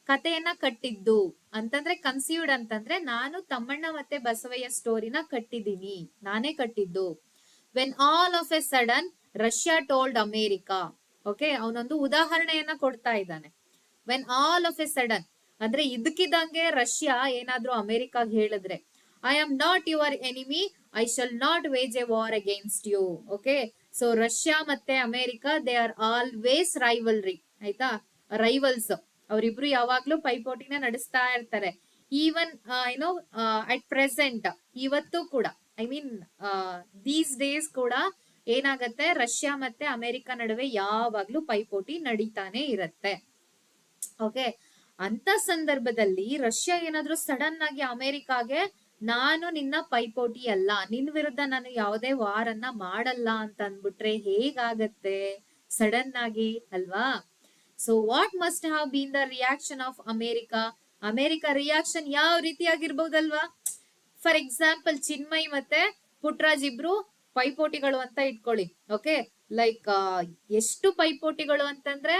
ಕಥೆಯನ್ನ ಕಟ್ಟಿದ್ದು ಅಂತಂದ್ರೆ, ಕನ್ಸೀವ್ಡ್ ಅಂತಂದ್ರೆ ನಾನು ತಮ್ಮಣ್ಣ ಮತ್ತೆ ಬಸವಯ್ಯ ಸ್ಟೋರಿನ ಕಟ್ಟಿದ್ದೀನಿ, ನಾನೇ ಕಟ್ಟಿದ್ದು. When all of a sudden Russia told America. Okay, ಅವನೊಂದು ಉದಾಹರಣೆಯನ್ನ ಕೊಡ್ತಾ ಇದ್ದಾನೆ. When all of a sudden ಅಂದ್ರೆ ಇದಕ್ಕಿದ್ದಂಗೆ ರಷ್ಯಾ ಏನಾದ್ರೂ ಅಮೆರಿಕಾಗ್ ಹೇಳಿದ್ರೆ, I am not your enemy, I shall not wage a war against you. Okay, so Russia ಮತ್ತೆ America they are always rivalry, ಆಯ್ತಾ, ರೈವಲ್ಸ್. ಅವರಿಬ್ರು ಯಾವಾಗ್ಲೂ ಪೈಪೋಟಿನ ನಡೆಸ್ತಾ ಇರ್ತಾರೆ. ಈವನ್ ಏನೋ ಅಟ್ ಪ್ರೆಸೆಂಟ್, ಇವತ್ತು ಕೂಡ, ಐ ಮೀನ್ ದೀಸ್ ಡೇಸ್ ಕೂಡ ಏನಾಗತ್ತೆ, ರಷ್ಯಾ ಮತ್ತೆ ಅಮೆರಿಕ ನಡುವೆ ಯಾವಾಗ್ಲೂ ಪೈಪೋಟಿ ನಡೀತಾನೆ ಇರತ್ತೆ. ಓಕೆ, ಅಂತ ಸಂದರ್ಭದಲ್ಲಿ ರಷ್ಯಾ ಏನಾದ್ರೂ ಸಡನ್ ಆಗಿ ಅಮೆರಿಕಾಗೆ ನಾನು ನಿನ್ನ ಪೈಪೋಟಿ ಅಲ್ಲ, ನಿನ್ ವಿರುದ್ಧ ನಾನು ಯಾವುದೇ ವಾರನ್ನ ಮಾಡಲ್ಲ ಅಂತ ಅಂದ್ಬಿಟ್ರೆ ಹೇಗಾಗತ್ತೆ ಸಡನ್ ಆಗಿ, ಅಲ್ವಾ? So what must have been the reaction of America reaction ಯಾವ ರೀತಿಯಾಗಿರ್ಬೋದಲ್ವಾ? ಫಾರ್ ಎಕ್ಸಾಂಪಲ್, ಚಿನ್ಮಯ್ ಮತ್ತೆ ಪುಟ್ರಾಜ್ ಇಬ್ರು ಪೈಪೋಟಿಗಳು ಅಂತ ಇಟ್ಕೊಳ್ಳಿ. ಓಕೆ, ಲೈಕ್ ಎಷ್ಟು ಪೈಪೋಟಿಗಳು ಅಂತಂದ್ರೆ,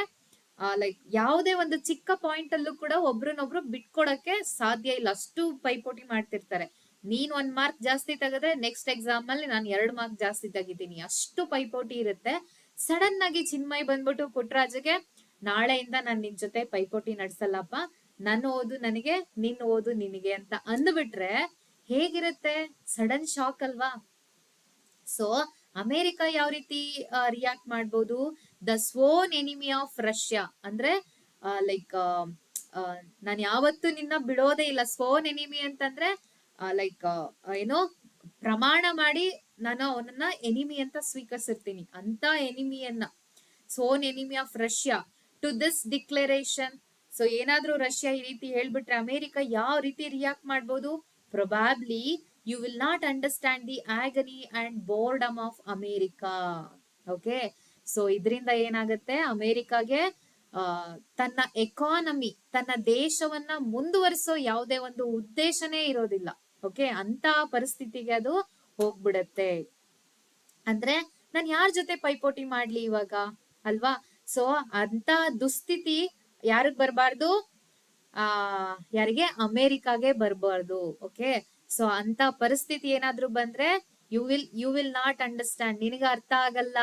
ಲೈಕ್ ಯಾವುದೇ ಒಂದು ಚಿಕ್ಕ ಪಾಯಿಂಟ್ ಅಲ್ಲೂ ಕೂಡ ಒಬ್ರನ್ನೊಬ್ರು ಬಿಟ್ಕೊಡಕ್ಕೆ ಸಾಧ್ಯ ಇಲ್ಲ, ಅಷ್ಟು ಪೈಪೋಟಿ ಮಾಡ್ತಿರ್ತಾರೆ. ನೀನ್ 1 ಮಾರ್ಕ್ ಜಾಸ್ತಿ ತೆಗೆದ್ರೆ ನೆಕ್ಸ್ಟ್ ಎಕ್ಸಾಮ್ ಅಲ್ಲಿ ನಾನು 2 ಮಾರ್ಕ್ ಜಾಸ್ತಿ ತೆಗಿತೀನಿ, ಅಷ್ಟು ಪೈಪೋಟಿ ಇರುತ್ತೆ. ಸಡನ್ ಆಗಿ ಚಿನ್ಮಯ್ ಬಂದ್ಬಿಟ್ಟು ಪುಟ್ರಾಜ್ಗೆ, ನಾಳೆಯಿಂದ ನಾನ್ ನಿನ್ ಜೊತೆ ಪೈಪೋಟಿ ನಡ್ಸಲ್ಲಪ್ಪ, ನನ್ನ ಓದು ನನಗೆ, ನಿನ್ ಓದು ನಿನಗೆ ಅಂತ ಅಂದ್ಬಿಟ್ರೆ ಹೇಗಿರುತ್ತೆ? ಸಡನ್ ಶಾಕ್ ಅಲ್ವಾ? ಸೊ ಅಮೆರಿಕ ಯಾವ ರೀತಿ ರಿಯಾಕ್ಟ್ ಮಾಡ್ಬೋದು? ದ ಸ್ವೋನ್ ಎನಿಮಿ ಆಫ್ ರಷ್ಯಾ ಅಂದ್ರೆ ಲೈಕ್ ನಾನು ಯಾವತ್ತೂ ನಿನ್ನ ಬಿಡೋದೇ ಇಲ್ಲ. ಸ್ವೋನ್ ಎನಿಮಿ ಅಂತಂದ್ರೆ ಲೈಕ್ ಏನೋ ಪ್ರಮಾಣ ಮಾಡಿ ನಾನು ಅವನನ್ನ ಎನಿಮಿ ಅಂತ ಸ್ವೀಕರಿಸಿರ್ತೀನಿ ಅಂತ ಎನಿಮಿಯನ್ನ. Sworn enemy of Russia to this declaration. So ಏನಾದ್ರೂ ರಷ್ಯಾ ಈ ರೀತಿ ಹೇಳ್ಬಿಟ್ರೆ ಅಮೆರಿಕ ಯಾವ ರೀತಿ ರಿಯಾಕ್ಟ್ ಮಾಡ್ಬೋದು? Probably you will not understand the agony and boredom of America. Okay, so ಇದರಿಂದ ಏನಾಗುತ್ತೆ? ಅಮೇರಿಕಾಗೆ ತನ್ನ ಎಕಾನಮಿ, ತನ್ನ ದೇಶವನ್ನ ಮುಂದುವರಿಸೋ ಯಾವುದೇ ಒಂದು ಉದ್ದೇಶನೇ ಇರೋದಿಲ್ಲ. ಓಕೆ, ಅಂತ ಪರಿಸ್ಥಿತಿಗೆ ಅದು ಹೋಗ್ಬಿಡತ್ತೆ. ಅಂದ್ರೆ ನಾನ್ ಯಾರ ಜೊತೆ ಪೈಪೋಟಿ ಮಾಡ್ಲಿ ಇವಾಗ, ಅಲ್ವಾ? ಸೊ ಅಂತ ದುಸ್ಥಿತಿ ಯಾರಿಗ್ ಬರ್ಬಾರ್ದು? ಯಾರಿಗೆ? ಅಮೇರಿಕಾಗೆ ಬರ್ಬಾರ್ದು. ಓಕೆ, ಸೊ ಅಂತ ಪರಿಸ್ಥಿತಿ ಏನಾದ್ರೂ ಬಂದ್ರೆ ಯು ವಿಲ್ ನಾಟ್ ಅಂಡರ್ಸ್ಟ್ಯಾಂಡ್, ನಿನಗ ಅರ್ಥ ಆಗಲ್ಲ.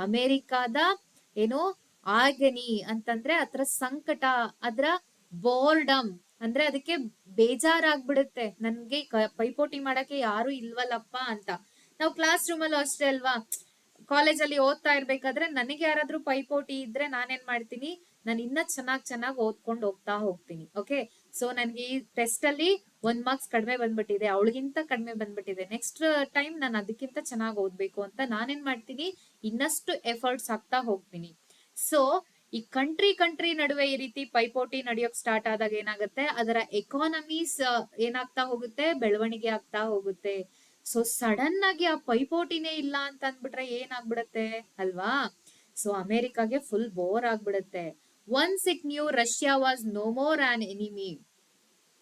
ಅಮೇರಿಕಾದ ಏನು ಆಗನಿ ಅಂತಂದ್ರೆ ಅದ್ರ ಸಂಕಟ, ಅದ್ರ ಬೋರ್ಡಮ್ ಅಂದ್ರೆ ಅದಕ್ಕೆ ಬೇಜಾರಾಗ್ಬಿಡುತ್ತೆ. ನನ್ಗೆ ಪೈಪೋಟಿ ಮಾಡಕ್ಕೆ ಯಾರು ಇಲ್ವಲ್ಲಪ್ಪ ಅಂತ. ನಾವು ಕ್ಲಾಸ್ ರೂಮ್ ಅಲ್ಲೂ ಅಷ್ಟೇ ಅಲ್ವಾ? ಕಾಲೇಜಲ್ಲಿ ಓದ್ತಾ ಇರ್ಬೇಕಾದ್ರೆ ನನಗೆ ಯಾರಾದ್ರೂ ಪೈಪೋಟಿ ಇದ್ರೆ ನಾನೇನ್ ಮಾಡ್ತೀನಿ? ನಾನು ಇನ್ನ ಚೆನ್ನಾಗ್ ಓದ್ಕೊಂಡು ಹೋಗ್ತಾ ಹೋಗ್ತೀನಿ. ಓಕೆ, ಸೊ ನನ್ಗೆ ಈ ಟೆಸ್ಟ್ ಅಲ್ಲಿ 1 ಮಾರ್ಕ್ಸ್ ಕಡಿಮೆ ಬಂದ್ಬಿಟ್ಟಿದೆ, ಅವಳಿಗಿಂತ ಕಡಿಮೆ ಬಂದ್ಬಿಟ್ಟಿದೆ, ನೆಕ್ಸ್ಟ್ ಟೈಮ್ ನಾನು ಅದಕ್ಕಿಂತ ಚೆನ್ನಾಗಿ ಓದ್ಬೇಕು ಅಂತ ನಾನೇನ್ ಮಾಡ್ತೀನಿ? ಇನ್ನಷ್ಟು ಎಫರ್ಟ್ಸ್ ಹಾಕ್ತಾ ಹೋಗ್ತೀನಿ. ಸೊ ಈ ಕಂಟ್ರಿ ನಡುವೆ ಈ ರೀತಿ ಪೈಪೋಟಿ ನಡೆಯೋಕ್ ಸ್ಟಾರ್ಟ್ ಆದಾಗ ಏನಾಗುತ್ತೆ? ಅದರ ಎಕಾನಮೀಸ್ ಏನಾಗ್ತಾ ಹೋಗುತ್ತೆ? ಬೆಳವಣಿಗೆ ಆಗ್ತಾ ಹೋಗುತ್ತೆ. ಸೊ ಸಡನ್ ಆಗಿ ಆ ಪೈಪೋಟಿನೇ ಇಲ್ಲ ಅಂತ ಅಂದ್ಬಿಟ್ರೆ ಏನಾಗ್ಬಿಡತ್ತೆ ಅಲ್ವಾ? ಸೊ ಅಮೆರಿಕಾಗೆ ಫುಲ್ ಬೋರ್ ಆಗ್ಬಿಡತ್ತೆ. Once it knew Russia was no more an enemy.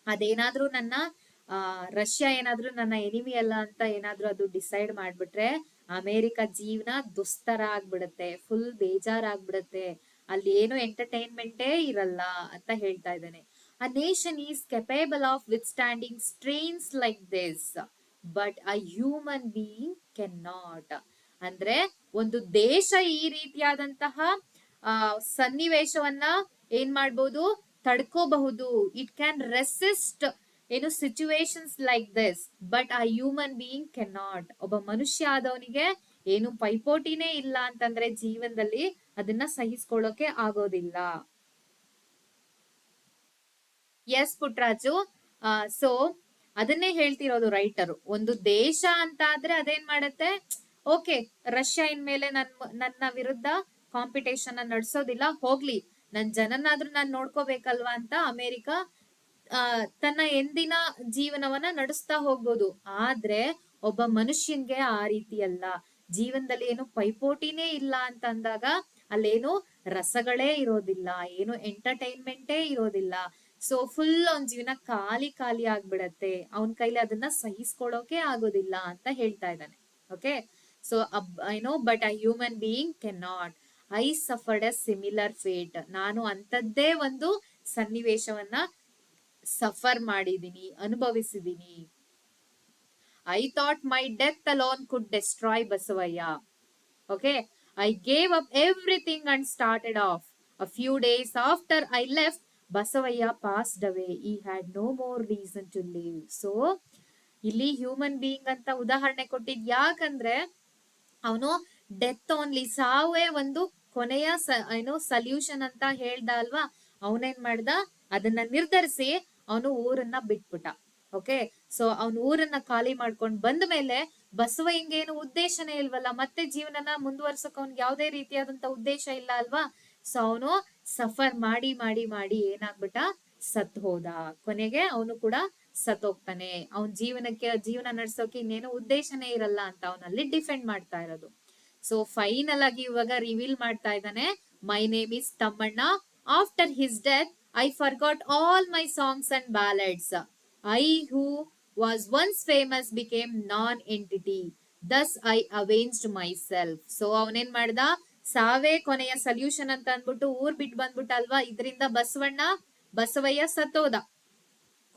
ಅದೇನಾದ್ರೂ ರಷ್ಯಾ ಏನಾದ್ರೂ ನನ್ನ ಎನಿಮಿ ಅಲ್ಲ ಅಂತ ಏನಾದ್ರೂ ಅದು ಡಿಸೈಡ್ ಮಾಡ್ಬಿಟ್ರೆ ಅಮೆರಿಕ ಜೀವನ ದುಸ್ತರ ಆಗ್ಬಿಡತ್ತೆ, ಫುಲ್ ಬೇಜಾರಾಗ್ಬಿಡತ್ತೆ. ಅಲ್ಲಿ ಏನು ಎಂಟರ್ಟೈನ್ಮೆಂಟೇ ಇರಲ್ಲ ಅಂತ ಹೇಳ್ತಾ ಇದ್ದಾನೆ. ಅ nation is capable of with standing strains like this, but a human being can not. ಅಂದ್ರೆ ಒಂದು ದೇಶ ಈ ರೀತಿಯಾದಂತಹ ಸನ್ನಿವೇಶವನ್ನ ಏನ್ ಮಾಡ್ಬೋದು? ತಡ್ಕೋಬಹುದು. ಇಟ್ ಕ್ಯಾನ್ ರೆಸಿಸ್ಟ್ ಏನು ಸಿಚುವೇಶನ್ಸ್ ಲೈಕ್ ದಿಸ್, ಬಟ್ ಆ ಹ್ಯೂಮನ್ ಬೀಯಿಂಗ್ ಕೆನ್ ನಾಟ್. ಒಬ್ಬ ಮನುಷ್ಯ ಆದವನಿಗೆ ಏನು ಪೈಪೋಟಿನೇ ಇಲ್ಲ ಅಂತಂದ್ರೆ ಜೀವನದಲ್ಲಿ ಅದನ್ನ ಸಹಿಸ್ಕೊಳ್ಳೋಕೆ ಆಗೋದಿಲ್ಲ. ಎಸ್ ಪುಟ್ರಾಜು, ಸೊ ಅದನ್ನೇ ಹೇಳ್ತಿರೋದು ರೈಟರು. ಒಂದು ದೇಶ ಅಂತ ಆದ್ರೆ ಅದೇನ್ ಮಾಡತ್ತೆ? ಓಕೆ, ರಷ್ಯಾ ಇನ್ಮೇಲೆ ನನ್ನ ವಿರುದ್ಧ ಕಾಂಪಿಟೇಷನ್ ನಡೆಸೋದಿಲ್ಲ, ಹೋಗ್ಲಿ, ನನ್ ಜನನಾದ್ರೂ ನಾನ್ ನೋಡ್ಕೋಬೇಕಲ್ವಾ ಅಂತ ಅಮೆರಿಕ ತನ್ನ ಎಂದಿನ ಜೀವನವನ್ನ ನಡೆಸ್ತಾ ಹೋಗ್ಬೋದು. ಆದ್ರೆ ಒಬ್ಬ ಮನುಷ್ಯನ್ಗೆ ಆ ರೀತಿ ಅಲ್ಲ. ಜೀವನದಲ್ಲಿ ಏನು ಪೈಪೋಟಿನೇ ಇಲ್ಲ ಅಂತ ಅಂದಾಗ ಅಲ್ಲೇನು ರಸಗಳೇ ಇರೋದಿಲ್ಲ, ಏನು ಎಂಟರ್ಟೈನ್ಮೆಂಟೇ ಇರೋದಿಲ್ಲ. ಸೊ ಫುಲ್ ಅವನ್ ಜೀವನ ಖಾಲಿ ಆಗ್ಬಿಡತ್ತೆ, ಅವನ್ ಕೈಲಿ ಅದನ್ನ ಸಹಿಸ್ಕೊಳ್ಳೋಕೆ ಆಗೋದಿಲ್ಲ ಅಂತ ಹೇಳ್ತಾ ಇದ್ದಾನೆ. Okay, so but a human being can not. I suffered a similar fate. ನಾನು ಅಂತದ್ದೇ ಒಂದು ಸನ್ನಿವೇಶವನ್ನ ಸಫರ್ ಮಾಡಿದೀನಿ, ಅನುಭವಿಸಿದೀನಿ. I thought my death alone could destroy Basavayya. Okay, I gave up everything and started off. A few days after I left, Basavayya passed away. He had no more reason to live. So ಇಲ್ಲಿ ಹ್ಯೂಮನ್ ಬೀಯಿಂಗ್ ಅಂತ ಉದಾಹರಣೆ ಕೊಟ್ಟಿದ್ ಯಾಕಂದ್ರೆ ಅವನು ಡೆತ್ ಓನ್ಲಿ, ಸಾವೇ ಒಂದು ಕೊನೆಯ ಸಲ್ಯೂಷನ್ ಅಂತ ಹೇಳ್ದ ಅಲ್ವಾ? ಅವನೇನ್ ಮಾಡ್ದ? ಅದನ್ನ ನಿರ್ಧರಿಸಿ ಅವನು ಊರನ್ನ ಬಿಟ್ಬಿಟ್ಟ. ಓಕೆ, ಸೊ ಅವನು ಊರನ್ನ ಖಾಲಿ ಮಾಡ್ಕೊಂಡ್ ಬಂದ ಮೇಲೆ ಬಸವಯ್ಯಂಗೇನು ಉದ್ದೇಶನೇ ಇಲ್ವಲ್ಲ, ಮತ್ತೆ ಜೀವನನ ಮುಂದುವರ್ಸಕ್ ಅವ್ನಿಗೆ ಯಾವ್ದೇ ರೀತಿಯಾದಂತ ಉದ್ದೇಶ ಇಲ್ಲ ಅಲ್ವಾ? ಸೊ ಅವನು ಸಫರ್ ಮಾಡಿ ಮಾಡಿ ಮಾಡಿ ಏನಾಗ್ಬಿಟ್ಟ? ಸತ್ ಹೋದ. ಕೊನೆಗೆ ಅವನು ಕೂಡ ಸತ್ ಹೋಗ್ತಾನೆ. ಅವನ್ ಜೀವನ ನಡ್ಸೋಕೆ ಇನ್ನೇನು ಉದ್ದೇಶನೇ ಇರಲ್ಲ ಅಂತ ಅವನಲ್ಲಿ ಡಿಫೆಂಡ್ ಮಾಡ್ತಾ ಇರೋದು. ಸೊ ಫೈನಲ್ ಆಗಿ ಇವಾಗ ರಿವೀಲ್ ಮಾಡ್ತಾ ಇದ್ದಾನೆ, my name is Thammanna. After his death I forgot all my songs and ballads. I who was once famous became non entity. Thus I avenged myself. So ಅವನೇನ್ ಮಾಡ್ದ? ಸಾವೇ ಕೊನೆಯ ಸಲ್ಯೂಷನ್ ಅಂತ ಅಂದ್ಬಿಟ್ಟು ಊರ್ ಬಿಟ್ಟು ಬಂದ್ಬಿಟ್ಟ ಅಲ್ವಾ? ಇದರಿಂದ ಬಸವಯ್ಯ ಸತ್ತೋದ,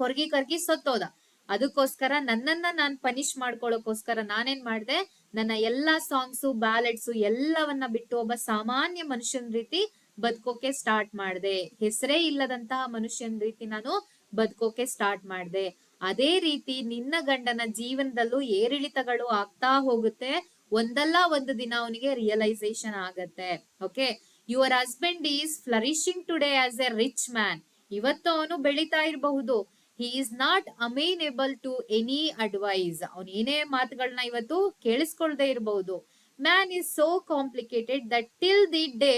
ಕರ್ಗಿ ಸತ್ತೋದ. ಅದಕ್ಕೋಸ್ಕರ ನನ್ನನ್ನ ನಾನ್ ಪನಿಷ್ ಮಾಡ್ಕೊಳ್ಳೋಕೋಸ್ಕರ ನಾನೇನ್ ಮಾಡ್ದೆ? ನನ್ನ ಎಲ್ಲಾ ಸಾಂಗ್ಸು ಬ್ಯಾಲೆಡ್ಸು ಎಲ್ಲವನ್ನ ಬಿಟ್ಟು ಒಬ್ಬ ಸಾಮಾನ್ಯ ಮನುಷ್ಯನ ರೀತಿ ಬದುಕೋಕೆ ಸ್ಟಾರ್ಟ್ ಮಾಡಿದೆ. ಹೆಸರೇ ಇಲ್ಲದಂತಹ ಮನುಷ್ಯನ ರೀತಿ ನಾನು ಬದುಕೋಕೆ ಸ್ಟಾರ್ಟ್ ಮಾಡಿದೆ. ಅದೇ ರೀತಿ ನಿನ್ನ ಗಂಡನ ಜೀವನದಲ್ಲೂ ಏರಿಳಿತಗಳು ಆಗ್ತಾ ಹೋಗುತ್ತೆ. ಒಂದಲ್ಲ ಒಂದು ದಿನ ಅವನಿಗೆ ರಿಯಲೈಸೇಷನ್ ಆಗತ್ತೆ. Okay, your husband is flourishing today as a rich man. ಇವತ್ತು ಅವನು ಬೆಳಿತಾ ಇರಬಹುದು. He is not amenable to any advice. ಅವನು ಏನೇ ಮಾತುಗಳನ್ನ ಇವತ್ತು ಕೇಳಿಸ್ಕೊಳ್ದೆ ಇರಬಹುದು. Man is so complicated that till the day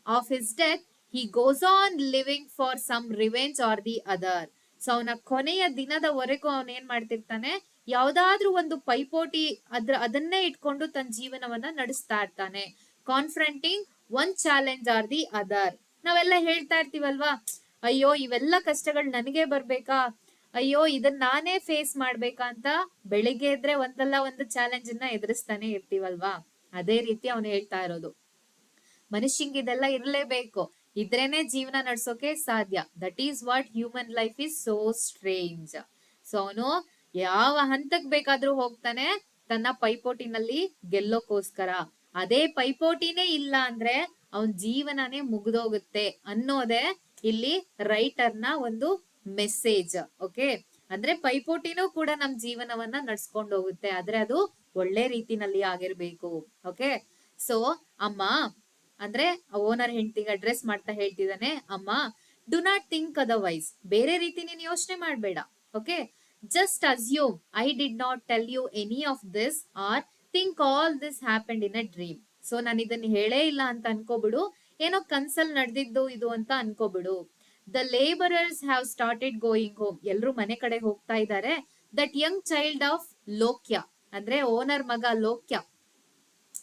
of his death he goes on living for some revenge or the other. So ಅವನ ಕೊನೆಯ ದಿನದವರೆಗೂ ಅವನ್ ಏನ್ ಮಾಡ್ತಿರ್ತಾನೆ, ಯಾವ್ದಾದ್ರೂ ಒಂದು ಪೈಪೋಟಿ ಅದನ್ನೇ ಇಟ್ಕೊಂಡು ತನ್ನ ಜೀವನವನ್ನ ನಡೆಸ್ತಾ ಇರ್ತಾನೆ. Confronting one challenge or the other. ನಾವೆಲ್ಲ ಹೇಳ್ತಾ ಇರ್ತೀವಲ್ವಾ, ಅಯ್ಯೋ ಇವೆಲ್ಲ ಕಷ್ಟಗಳು ನನಗೆ ಬರ್ಬೇಕಾ, ಅಯ್ಯೋ ಇದನ್ನ ನಾನೇ ಫೇಸ್ ಮಾಡ್ಬೇಕಾ ಅಂತ ಬೆಳಿಗ್ಗೆ ಇದ್ರೆ ಒಂದಲ್ಲ ಒಂದು ಚಾಲೆಂಜ್ ಅನ್ನ ಎದುರಿಸ್ತಾನೆ ಇರ್ತೀವಲ್ವಾ. ಅದೇ ರೀತಿ ಅವನು ಹೇಳ್ತಾ ಇರೋದು, ಮನುಷ್ಯಂಗೆ ಇದೆಲ್ಲ ಇರ್ಲೇಬೇಕು, ಇದ್ರೇನೆ ಜೀವನ ನಡ್ಸೋಕೆ ಸಾಧ್ಯ. That is what human life is so strange. So ಅವನು ಯಾವ ಹಂತಕ್ ಬೇಕಾದ್ರೂ ಹೋಗ್ತಾನೆ ತನ್ನ ಪೈಪೋಟಿನಲ್ಲಿ ಗೆಲ್ಲೋಕೋಸ್ಕರ. ಅದೇ ಪೈಪೋಟಿನೇ ಇಲ್ಲ ಅಂದ್ರೆ ಅವನ್ ಜೀವನನೇ ಮುಗ್ದೋಗುತ್ತೆ ಅನ್ನೋದೇ ಇಲ್ಲಿ ರೈಟರ್ನ ಒಂದು ಮೆಸೇಜ್. ಓಕೆ, ಅಂದ್ರೆ ಪೈಪೋಟಿನೂ ಕೂಡ ನಮ್ ಜೀವನವನ್ನ ನಡ್ಸ್ಕೊಂಡು ಹೋಗುತ್ತೆ, ಆದ್ರೆ ಅದು ಒಳ್ಳೆ ರೀತಿನಲ್ಲಿ ಆಗಿರ್ಬೇಕು. ಓಕೆ, ಸೊ ಅಮ್ಮ ಅಂದ್ರೆ ಓನರ್ ಹೆಂಡತಿಗೆ ಅಡ್ರೆಸ್ ಮಾಡ್ತಾ ಹೇಳ್ತಿದ್ದಾನೆ, ಅಮ್ಮ ಡು ನಾಟ್ ಥಿಂಕ್ ಅದರ್ವೈಸ್. ಬೇರೆ ರೀತಿ ನೀನ್ ಯೋಚನೆ ಮಾಡ್ಬೇಡ. Okay, just assume I did not tell you any of this or think all this happened in a dream. So ನಾನು ಇದನ್ನ ಹೇಳೇ ಇಲ್ಲ ಅಂತ ಅನ್ಕೋಬಿಡು, ಏನೋ ಕನ್ಸಲ್ ನಡೆದಿದ್ದು ಇದು ಅಂತ ಅನ್ಕೋಬಿಡು. The labourers have started going home. ಎಲ್ರು ಮನೆ ಕಡೆ ಹೋಗ್ತಾ ಇದ್ದಾರೆ. That young child of Lokya, ಅಂದ್ರೆ ಓನರ್ ಮಗ Lokya.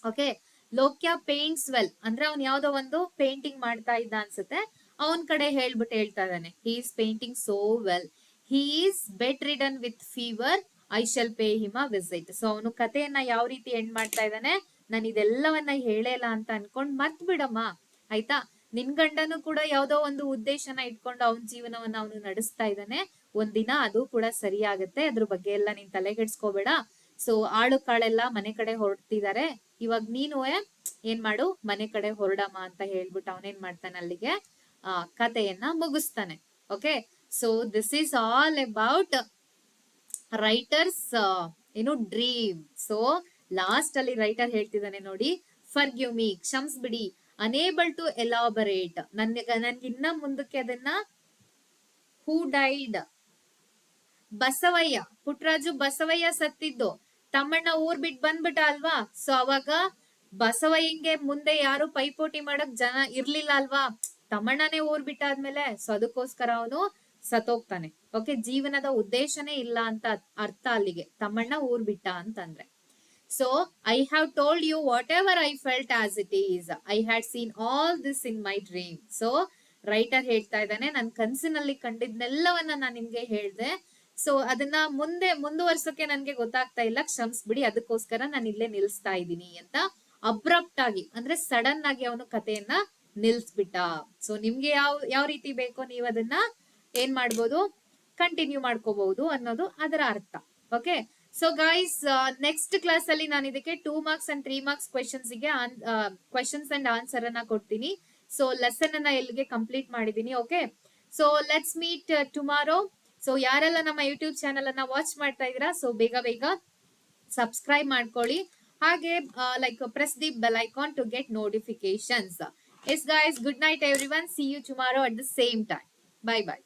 Okay, Lokya paints well, ಅಂದ್ರೆ ಅವ್ನ್ ಯಾವ್ದೋ ಒಂದು ಪೇಂಟಿಂಗ್ ಮಾಡ್ತಾ ಇದ್ದ ಅನ್ಸುತ್ತೆ. ಅವನ್ ಕಡೆ ಹೇಳ್ಬಿಟ್ಟು ಹೇಳ್ತಾ ಇದ್ದಾನೆ, he is painting so well, he is bed ridden with fever, I shall pay him a visit. So ಅವನು ಕಥೆಯನ್ನ ಯಾವ ರೀತಿ ಎಂಡ್ ಮಾಡ್ತಾ ಇದ್ದಾನೆ, ನಾನು ಇದೆಲ್ಲವನ್ನ ಹೇಳೇಲ್ಲ ಅಂತ ಅನ್ಕೊಂಡ್ ಮರ್ತ್ ಬಿಡಮ್ಮ, ಆಯ್ತಾ. ನಿನ್ ಗಂಡನು ಕೂಡ ಯಾವ್ದೋ ಒಂದು ಉದ್ದೇಶನ ಇಟ್ಕೊಂಡು ಅವನ ಜೀವನವನ್ನ ಅವನು ನಡೆಸ್ತಾ ಇದ್ದಾನೆ. ಒಂದಿನ ಅದು ಕೂಡ ಸರಿ ಆಗತ್ತೆ, ಅದ್ರ ಬಗ್ಗೆ ಎಲ್ಲ ನೀನ್ ತಲೆಗೆಡ್ಸ್ಕೋಬೇಡ. ಸೊ ಆಳು ಕಾಳೆಲ್ಲ ಮನೆ ಕಡೆ ಹೊರಡ್ತಿದ್ದಾರೆ, ಇವಾಗ ನೀನು ಏನ್ ಮಾಡು, ಮನೆ ಕಡೆ ಹೊರಡಮ್ಮ ಅಂತ ಹೇಳ್ಬಿಟ್ಟು ಅವನೇನ್ ಮಾಡ್ತಾನೆ, ಅಲ್ಲಿಗೆ ಕಥೆಯನ್ನ ಮುಗಿಸ್ತಾನೆ. Okay, so this is all about writer's dream. So last ಅಲ್ಲಿ ರೈಟರ್ ಹೇಳ್ತಿದ್ದಾನೆ ನೋಡಿ, ಫರ್ಗಿವ್ ಮೀ, ಕ್ಷಮಿಸ್ಬಿಡಿ, ಅನೇಬಲ್ ಟು ಎಲಾಬರೇಟ್, ನನ್ಗಿನ್ನ ಮುಂದಕ್ಕೆ ಅದನ್ನ, ಹೂ ಡೈಡ್, ಬಸವಯ್ಯ, ಪುಟ್ರಾಜು ಬಸವಯ್ಯ ಸತ್ತಿದ್ದು, ತಮ್ಮಣ್ಣ ಊರ್ ಬಿಟ್ಟು ಬಂದ್ಬಿಟ್ಟ ಅಲ್ವಾ. ಸೊ ಅವಾಗ ಬಸವಯ್ಯಂಗೆ ಮುಂದೆ ಯಾರು ಪೈಪೋಟಿ ಮಾಡಕ್ ಜನ ಇರ್ಲಿಲ್ಲ ಅಲ್ವಾ, ತಮ್ಮಣ್ಣನೇ ಊರ್ ಬಿಟ್ಟಾದ್ಮೇಲೆ. ಸೊ ಅದಕ್ಕೋಸ್ಕರ ಅವನು ಸತ್ತೋಗ್ತಾನೆ. ಓಕೆ, ಜೀವನದ ಉದ್ದೇಶನೇ ಇಲ್ಲ ಅಂತ ಅರ್ಥ ಅಲ್ಲಿಗೆ, ತಮ್ಮಣ್ಣ ಊರ್ ಬಿಟ್ಟ ಅಂತಂದ್ರೆ. So I have told you whatever I felt as it is, I had seen all this in my dream. So writer ಹೇಳ್ತಾ ಇದ್ದಾನೆ, ನನ್ ಕನ್ಸಿನಲ್ಲಿ ಕಂಡಿದ್ನೆಲ್ಲವನ್ನ ನಾನ್ ನಿಮ್ಗೆ ಹೇಳ್ದೆ. ಸೊ ಅದನ್ನ ಮುಂದುವರ್ಸೋಕೆ ನನ್ಗೆ ಗೊತ್ತಾಗ್ತಾ ಇಲ್ಲ, ಕ್ಷಮಿಸ್ಬಿಡಿ, ಅದಕ್ಕೋಸ್ಕರ ನಾನು ಇಲ್ಲೇ ನಿಲ್ಸ್ತಾ ಇದ್ದೀನಿ ಅಂತ ಅಬ್ರಪ್ಟ್ ಆಗಿ, ಅಂದ್ರೆ ಸಡನ್ ಆಗಿ ಅವನು ಕಥೆಯನ್ನ ನಿಲ್ಸ್ಬಿಟ್ಟ. ಸೊ ನಿಮ್ಗೆ ಯಾವ ರೀತಿ ಬೇಕೋ ನೀವ್ ಅದನ್ನ ಏನ್ ಮಾಡ್ಬೋದು, ಕಂಟಿನ್ಯೂ ಮಾಡ್ಕೋಬಹುದು ಅನ್ನೋದು ಅದರ ಅರ್ಥ. Okay, so guys, next class ಅಲ್ಲಿ ನಾನು ಇದಕ್ಕೆ 2 marks and 3 marks questions and answer ಅನ್ನ ಕೊಡ್ತೀನಿ. ಸೊ ಲೆಸನ್ ಅನ್ನ ಎಲ್ಲಿಗೆ ಕಂಪ್ಲೀಟ್ ಮಾಡಿದೀನಿ. Okay, so let's meet tomorrow. So ಯಾರೆಲ್ಲ ನಮ್ಮ ಯೂಟ್ಯೂಬ್ ಚಾನಲ್ ಅನ್ನ ವಾಚ್ ಮಾಡ್ತಾ ಇದೀರಾ, ಸೊ ಬೇಗ ಸಬ್ಸ್ಕ್ರೈಬ್ ಮಾಡ್ಕೊಳ್ಳಿ. ಹಾಗೆ press the bell icon to get notifications. Yes guys, good night everyone. See you tomorrow at the same time. Bye bye.